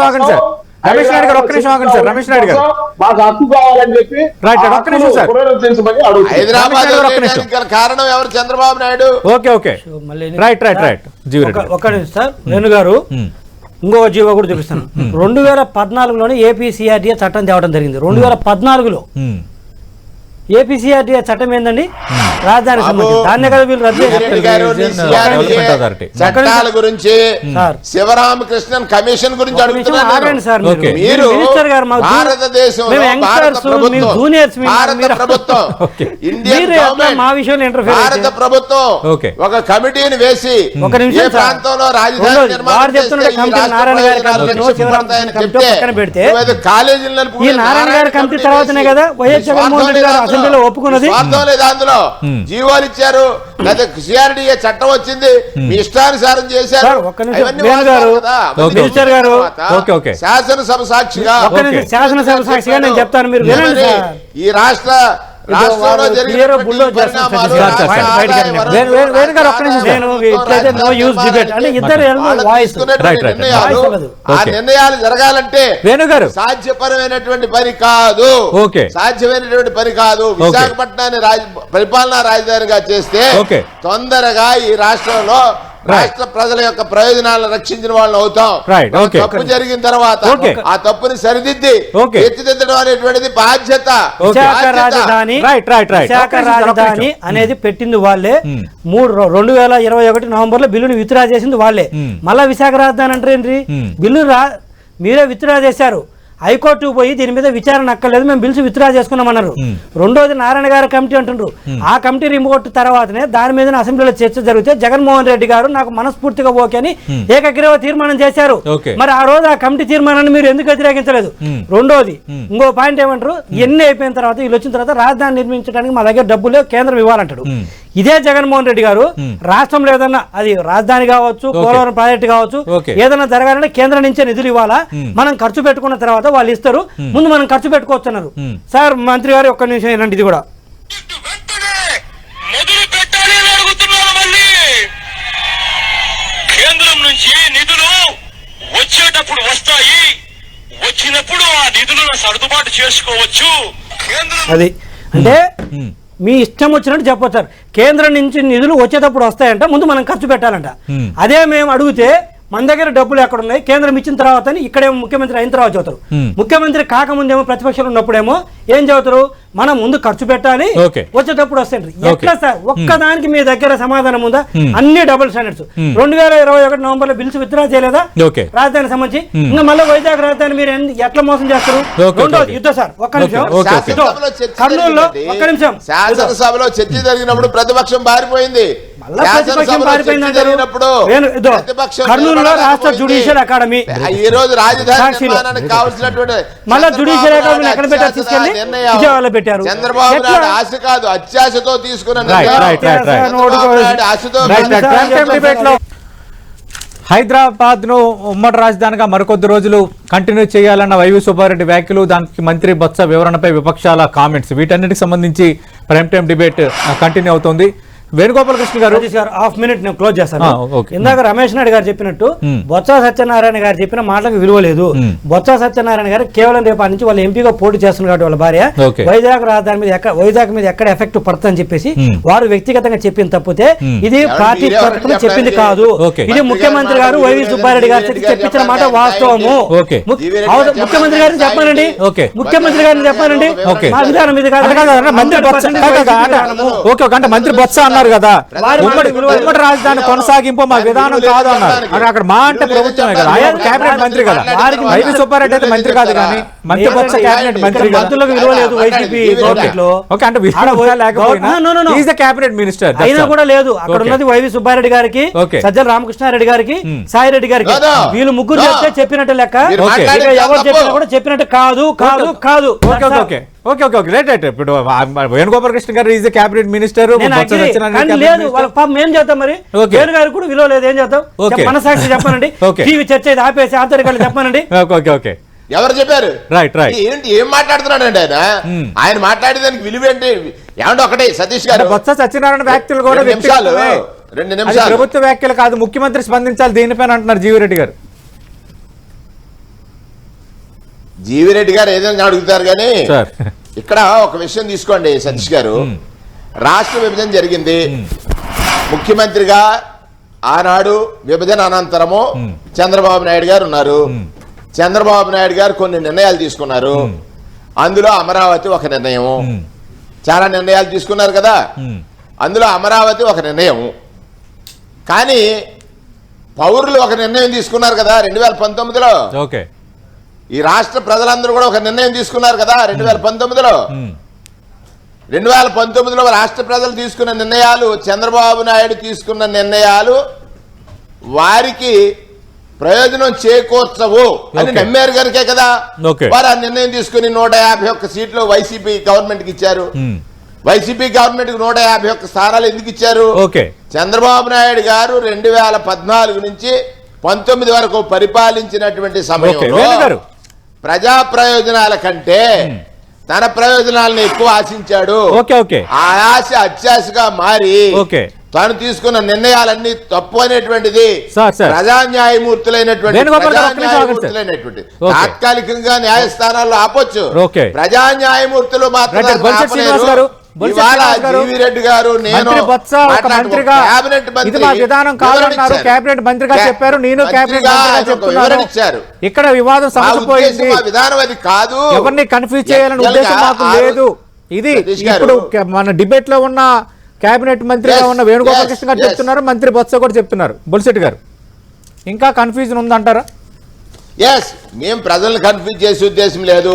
ఆగండి సార్. రమేష్ నాయుడు గారు ఒక్క నిమిషం ఆగండి సార్. రమేష్ నాయుడు గారు మాకు హక్కు కావాలని చెప్పి ఒక్క నిమిషం సార్. హైదరాబాద్ కారణం ఎవరు? చంద్రబాబు నాయుడు. Okay right. ఒక్క నిమిషం సార్. వేణు గారు ఇంకొక జీవో కూడా చూపిస్తాను. 2014లోనే ఏపీ సిఆర్డీఏ చట్టం తేవడం జరిగింది. 2014లో ఏపీసీఆర్టీ చట్టం ఏందండి? రాజధాని దాన్నే కదా వీళ్ళు రద్దు చట్టాల గురించి శివరామకృష్ణన్ కమిషన్ గురించి అడుగుతున్నారు సార్. మీరు భారతదేశంలో భారత ప్రభుత్వం భారత ప్రభుత్వం ఒక కమిటీని వేసి ఏ ప్రాంతంలో రాజధాని అసెంబ్లీలో ఒప్పుకున్నది. అందులో జీవోలు ఇచ్చారు, లేదా సిఆర్డీఏ చట్టం వచ్చింది, మీ ఇష్టానుసారం చేశారు. శాసనసభ సాక్షిగా నేను చెప్తాను, మీరు ఈ రాష్ట్రంలో నిర్ణయాలు జరగాలంటే సాధ్యపరమైనటువంటి పని కాదు, సాధ్యమైనటువంటి పని కాదు. విశాఖపట్నాన్ని పరిపాలనా రాజధానిగా చేస్తే తొందరగా ఈ రాష్ట్రంలో రాష్ట్ర ప్రజల యొక్క ప్రయోజనాలను రక్షించిన వాళ్ళు అవుతాం. తప్పు జరిగిన తర్వాత ఆ తప్పుని సరిదిద్ది తీర్చిదిద్దడం అనేటువంటిది బాధ్యత. విశాఖ రాజధాని అనేది పెట్టింది వాళ్ళే. 2021 నవంబర్ లో బిల్లుని విత్డ్రా చేసింది వాళ్ళే. మళ్ళా విశాఖ రాజధాని అంటే ఏంటి? బిల్లు మీరే విత్డ్రా చేశారు. హైకోర్టు పోయి దీని మీద విచారణ అక్కర్లేదు, మేము బిల్స్ విత్డ్రా చేసుకున్నామన్నారు. రెండోది నారాయణ గారి కమిటీ అంటున్నారు. ఆ కమిటీ రిపోర్ట్ తర్వాతనే దాని మీద అసెంబ్లీలో చర్చ జరిగితే జగన్మోహన్ రెడ్డి గారు నాకు మనస్ఫూర్తిగా ఓకే అని ఏకగ్రీవ తీర్మానం చేశారు. మరి ఆ రోజు ఆ కమిటీ తీర్మానాన్ని మీరు ఎందుకు వ్యతిరేకించలేదు? రెండోది ఇంకో పాయింట్ ఏమంటారు, ఎన్ని అయిపోయిన తర్వాత వీళ్ళు వచ్చిన తర్వాత రాజధాని నిర్మించడానికి మా దగ్గర డబ్బులు కేంద్రం ఇవ్వాలంటాడు. ఇదే జగన్మోహన్ రెడ్డి గారు రాష్ట్రంలో ఏదన్నా అది రాజధాని కావచ్చు, పోలవరం ప్రాజెక్టు కావచ్చు, ఏదైనా జరగాలంటే కేంద్రం నుంచే నిధులు ఇవ్వాలా, మనం ఖర్చు పెట్టుకున్న తర్వాత వాళ్ళు ఇస్తారు, ముందు మనం ఖర్చు పెట్టుకోవచ్చున్నారు. సార్ మంత్రి గారు ఒక్క నిమిషం ఏనండి, ఇది కూడా కేంద్రం నుంచి నిధులు వచ్చేటప్పుడు వస్తాయి, వచ్చినప్పుడు ఆ నిధులను సర్దుబాటు చేసుకోవచ్చు. అది అంటే మీ ఇష్టం వచ్చినట్టు చెప్పొచ్చు. కేంద్రం నుంచి నిధులు వచ్చేటప్పుడు వస్తాయంట, ముందు మనం ఖర్చు పెట్టాలంట. అదే మేము అడిగితే మన దగ్గర డబ్బులు ఎక్కడ ఉన్నాయి, కేంద్రం ఇచ్చిన తర్వాత ఇక్కడేమో ముఖ్యమంత్రి అయిన తర్వాత చదువుతారు. ముఖ్యమంత్రి కాకముందేమో ప్రతిపక్షంలో ఉన్నప్పుడేమో ఏం చదువుతారు, మనం ముందు ఖర్చు పెట్టాలి, వచ్చేటప్పుడు వస్తాయి. ఎట్లా సార్? ఒక్కదానికి మీ దగ్గర సమాధానం ఉందా? అన్ని డబుల్ స్టాండర్డ్స్. 2021 నవంబర్ లో బిల్స్ విత్డ్రా చేయలేదా రాజధానికి సంబంధించి? ఇంకా మళ్ళీ వైజాగ్ రాజధాని మీరు ఎట్లా మోసం చేస్తారు? రెండోది యుద్ధం సార్. ఒక్క నిమిషం, కర్నూలులో ఒక్క నిమిషం, శాసనసభలో చర్చ జరిగినప్పుడు ప్రతిపక్షం పారిపోయింది. కర్నూలులో రాష్ట్ర జ్యుడిషియల్ అకాడమీ ఈ రోజు రాజధాని కావాల్సినటువంటి మళ్ళీ జ్యుడిషియల్ అకాడమీ ఎక్కడ పెట్టారు? తీసుకెళ్ళి విజయవాడలో పెట్టారు. చంద్రబాబు నాయుడు ఆశ కాదు, అత్యాశతో తీసుకున్న హైదరాబాద్ ను ఉమ్మడి రాజధానిగా మరికొద్ది రోజులు కంటిన్యూ చేయాలన్న వైవి సుబ్బారెడ్డి వ్యాఖ్యలు, దానికి మంత్రి బొత్స వివరణపై విపక్షాల కామెంట్స్, వీటన్నిటికి సంబంధించి ప్రైమ్ టైం డిబేట్ కంటిన్యూ అవుతోంది. వేణుగోపాలకృష్ణ గారు హాఫ్ మినిట్ నేను క్లోజ్ చేస్తాను. ఇందాక రమేష్ నాయుడు గారు చెప్పినట్టు బొత్స సత్యనారాయణ గారు చెప్పిన మాటలకు విలువ లేదు. బొత్స సత్యనారాయణ గారు కేవలం రేపటి నుంచి వాళ్ళ ఎంపీగా పోటీ చేస్తున్నారు కాబట్టి వాళ్ళ భార్య వైజాగ్ రాజధాని మీద వైజాగ్ మీద ఎక్కడ ఎఫెక్ట్ పడుతుందని చెప్పేసి వారు వ్యక్తిగతంగా చెప్పింది తప్పితే ఇది పార్టీ తరఫున చెప్పింది కాదు. ఇది ముఖ్యమంత్రి గారు వైవి సుబ్బారెడ్డి గారు చెప్పించిన మాట వాస్తవము. ముఖ్యమంత్రి గారిని చెప్పానండి, ముఖ్యమంత్రి గారిని చెప్పానండి, మా విధానం ఇది కాదు. మంత్రి బొత్స అన్నారు కదా, ఉమ్మడి రాజధాని కొనసాగింపు మా విధానం కాదు అన్నారు. అక్కడ మా అంటే ప్రభుత్వమే కదా, ఆయన కేబినెట్ మంత్రి కదా. వైవి సుబ్బారెడ్డి అయితే మంత్రి కాదు, కానీ మంత్రి బొత్స కేబినెట్ మంత్రి. మంత్రులకు విలువ లేదు వైసీపీ గవర్నమెంట్ లో. కేబినెట్ మినిస్టర్ అయినా కూడా లేదు. అక్కడ ఉన్నది వైవి సుబ్బారెడ్డి గారికి, సజ్జల రామకృష్ణారెడ్డి గారికి, సాయిరెడ్డి గారికి. వీళ్ళు ముగ్గురు చెప్తే చెప్పినట్టు లెక్క, ఎవరు చెప్పినా కూడా చెప్పినట్టు కాదు కాదు కాదు. ఇప్పుడు వేణుగోపాలకృష్ణ గారు ఈజ్ కేబినెట్ మినిస్టర్. లేదు వాళ్ళ పాపం ఏం చేద్దాం మరి? వేణు గారికి కూడా విలువ లేదు, ఏం చేద్దాం? మనసాక్షి చెప్పానండి, టీవీ చర్చ ఆపేసి ఆంతరికాలు చెప్పానండి. ఎవరు చెప్పారు? ఏంటి ఏం మాట్లాడుతున్నాడు అండి ఆయన? ఆయన మాట్లాడేదానికి విలువ ఏంటి? ఏమంటే ఒకటి సతీష్ గారు, బొత్స సత్యనారాయణ వ్యాఖ్యలు కూడా 2 నిమిషాలు ప్రభుత్వ వ్యాఖ్యలు కాదు, ముఖ్యమంత్రి స్పందించాలి దీనిపైన అంటున్నారు జీవిరెడ్డి గారు. జీవిరెడ్డి గారు ఏదైనా అడుగుతారు కానీ ఇక్కడ ఒక విషయం తీసుకోండి సతీష్ గారు. రాష్ట్ర విభజన జరిగింది, ముఖ్యమంత్రిగా ఆనాడు విభజన అనంతరము చంద్రబాబు నాయుడు గారు ఉన్నారు. చంద్రబాబు నాయుడు గారు కొన్ని నిర్ణయాలు తీసుకున్నారు, అందులో అమరావతి ఒక నిర్ణయం. చాలా నిర్ణయాలు తీసుకున్నారు కదా. అందులో అమరావతి ఒక నిర్ణయం, కానీ పౌరులు ఒక నిర్ణయం తీసుకున్నారు కదా 2019లో. ఓకే, ఈ రాష్ట్ర ప్రజలందరూ కూడా ఒక నిర్ణయం తీసుకున్నారు కదా 2019లో. 2019లో రాష్ట్ర ప్రజలు తీసుకున్న నిర్ణయాలు, చంద్రబాబు నాయుడు తీసుకున్న నిర్ణయాలు వారికి ప్రయోజనం చేకూర్చవు అని నమ్మారు కనుకే కదా వారు ఆ నిర్ణయం తీసుకుని 151 సీట్లు వైసీపీ గవర్నమెంట్ కి ఇచ్చారు. వైసీపీ గవర్నమెంట్ కి 151 స్థానాలు ఎందుకు ఇచ్చారు? చంద్రబాబు నాయుడు గారు 2014 నుంచి 19 వరకు పరిపాలించినటువంటి సమయంలో ప్రజా ప్రయోజనాల కంటే తన ప్రయోజనాలను ఎక్కువ ఆశించాడు. ఆ ఆశ అత్యాశగా మారి తాను తీసుకున్న నిర్ణయాలన్నీ తప్పు అనేటువంటిది ప్రజా న్యాయమూర్తులైనటువంటి తాత్కాలికంగా న్యాయస్థానాల్లో ఆపొచ్చు. ప్రజా న్యాయమూర్తులు మాత్రం జీవిరెడ్డి గారు నేను కేబినెట్ మంత్రిగా చెప్పారు, నేను కేబినెట్ ఇచ్చారు. ఇక్కడ వివాదం సమసిపోయింది. విధానం అది కాదు, ఎవరిని కన్ఫ్యూజ్ చేయాలని ఉద్దేశం మాకు లేదు. ఇది ఇప్పుడు మన డిబేట్ లో ఉన్న కేబినెట్ మంత్రిగా ఉన్న వేణుగోపాల కృష్ణ గారు చెప్తున్నారు, మంత్రి బొత్స కూడా చెప్తున్నారు. బొలిశెట్టి గారు ఇంకా కన్ఫ్యూజన్ ఉందంటారా? ఎస్, మేము ప్రజలను కన్ఫ్యూజ్ చేసే ఉద్దేశం లేదు.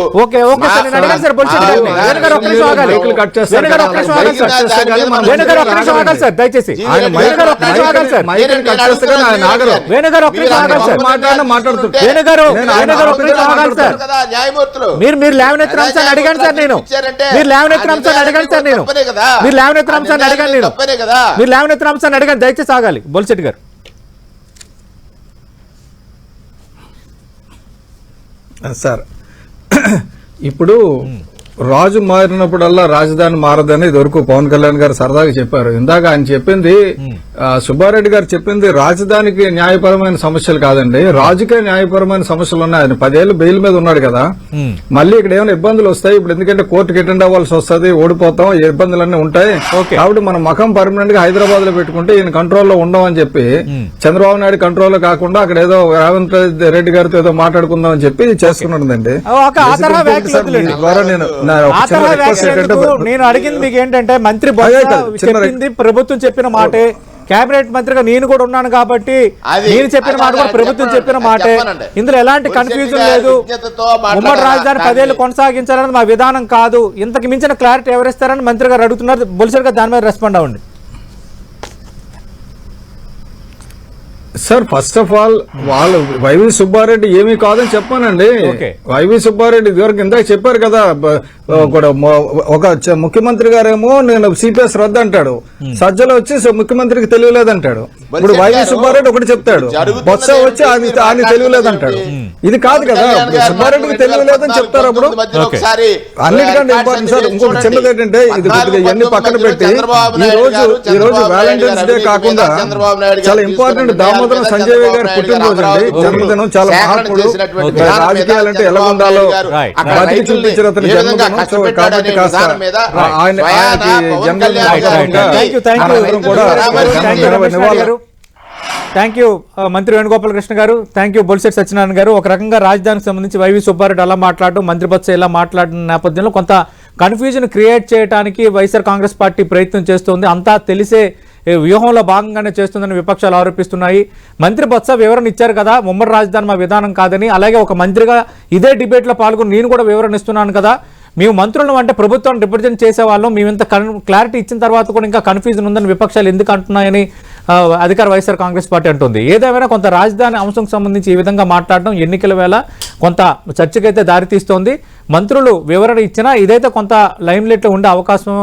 మీరు లేవనెత్తిన అంశాన్ని అడిగాను సార్ నేను. మీరు లేవనెత్తిన అంశాన్ని అడిగాను సార్ నేను. మీరు లేవనెత్తిన అంశాన్ని అడిగాను నేను. మీరు లేవనెత్తిన అంశాన్ని అడిగాను, దయచేసి ఆగాలి. బొలిశెట్టి గారు సార్, ఇప్పుడు రాజు మారినప్పుడల్లా రాజధాని మారదని ఇదివరకు పవన్ కళ్యాణ్ గారు సరదాగా చెప్పారు. ఇందాక ఆయన చెప్పింది, సుబ్బారెడ్డి గారు చెప్పింది రాజధానికి న్యాయపరమైన సమస్యలు కాదండి, రాజుకే న్యాయపరమైన సమస్యలు ఉన్నాయి. ఆయన 10 ఏళ్ళు బెయిల్ మీద ఉన్నాడు కదా, మళ్ళీ ఇక్కడ ఏమైనా ఇబ్బందులు వస్తాయి. ఇప్పుడు ఎందుకంటే కోర్టుకి అటెండ్ అవ్వాల్సి వస్తుంది, ఓడిపోతాం, ఇబ్బందులన్నీ ఉంటాయి. కాబట్టి మన మఖం పర్మనెంట్ గా హైదరాబాద్ లో పెట్టుకుంటే ఈయన కంట్రోల్లో ఉండమని చెప్పి, చంద్రబాబు నాయుడు కంట్రోల్లో కాకుండా అక్కడ ఏదో రేవంత్ రెడ్డి గారితో ఏదో మాట్లాడుకుందాం అని చెప్పి చేసుకున్నాడండి. నేను అడిగింది మీకు ఏంటంటే, మంత్రి చెప్పింది ప్రభుత్వం చెప్పిన మాటే, కేబినెట్ మంత్రిగా నేను కూడా ఉన్నాను కాబట్టి నేను చెప్పిన మాట కూడా ప్రభుత్వం చెప్పిన మాటే. ఇందులో ఎలాంటి కన్ఫ్యూజన్ లేదు. ఉమ్మడి రాజధాని 10 ఏళ్ళు కొనసాగించాలని మా విధానం కాదు. ఇంతకు మించిన క్లారిటీ ఎవరిస్తారని మంత్రి గారు అడుగుతున్నారు. బొలిశెట్టి గారు దాని మీద రెస్పాండ్ అవ్వండి. సార్, ఫస్ట్ ఆఫ్ ఆల్ వాళ్ళు వైవి సుబ్బారెడ్డి ఏమీ కాదని చెప్పానండి. వైవి సుబ్బారెడ్డి ఇదివరకు ఇందాక చెప్పారు కదా, ఒక ముఖ్యమంత్రి గారేమో నేను సిపిఎస్ రద్దు అంటాడు, సజ్జలు వచ్చి ముఖ్యమంత్రికి తెలియలేదంటాడు. ఇప్పుడు వైవి సుబ్బారెడ్డి ఒకటి చెప్తాడు, బొత్స వచ్చి ఆయన తెలియలేదంటాడు. ఇది కాదు కదా, సుబ్బారెడ్డికి తెలియలేదని చెప్తారు. అప్పుడు అన్నిటికంటే ఇంపార్టెంట్ సార్, ఇంకొక చిన్నది ఏంటంటే, ఇది ఇవన్నీ పక్కన పెట్టి ఈ రోజు వ్యాలంటైన్స్ డే కాకుండా చాలా ఇంపార్టెంట్ దామోదరం సంజయ్ గారి పుట్టినరోజు అండి, జన్మదినం. చాలా మహాత్ముడు, రాజకీయాలంటే ఎలా ఉండాలో బతికి చూపించిన అతని జన్మదినం. కాబట్టి కాస్త ఆయనకి జన్మదినం కూడా థ్యాంక్ యూ మంత్రి వేణుగోపాల కృష్ణ గారు. థ్యాంక్ యూ బొలిశెట్టి సత్యనారాయణ గారు. ఒక రకంగా రాజధానికి సంబంధించి వైవి సుబ్బారెడ్డి అలా మాట్లాడటం, మంత్రి బొత్స ఇలా మాట్లాడిన నేపథ్యంలో కొంత కన్ఫ్యూజన్ క్రియేట్ చేయడానికి వైఎస్ఆర్ కాంగ్రెస్ పార్టీ ప్రయత్నం చేస్తోంది. అంతా తెలిసే వ్యూహంలో భాగంగానే చేస్తుందని విపక్షాలు ఆరోపిస్తున్నాయి. మంత్రి బొత్స వివరణ ఇచ్చారు కదా, ఉమ్మడి రాజధాని మా విధానం కాదని. అలాగే ఒక మంత్రిగా ఇదే డిబేట్లో పాల్గొని నేను కూడా వివరణ ఇస్తున్నాను కదా, మేము మంత్రులను అంటే ప్రభుత్వాన్ని రిప్రజెంట్ చేసేవాళ్ళం, మేము ఇంత క్లారిటీ ఇచ్చిన తర్వాత కూడా ఇంకా కన్ఫ్యూజన్ ఉందని విపక్షాలు ఎందుకు అంటున్నాయని అధికార వైఎస్ఆర్ కాంగ్రెస్ పార్టీ అంటుంది. ఏదేమైనా కొంత రాజధాని అంశం సంబంధించి ఈ విధంగా మాట్లాడడం ఎన్నికల వేళ కొంత చర్చకైతే దారితీస్తోంది. మంత్రులు వివరణ ఇచ్చినా ఇదైతే కొంత లైమ్లైట్లో ఉండే అవకాశం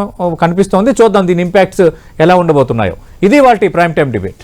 కనిపిస్తోంది. చూద్దాం దీని ఇంపాక్ట్స్ ఎలా ఉండబోతున్నాయో. ఇది వాటి ప్రైమ్ టైం డిబేట్.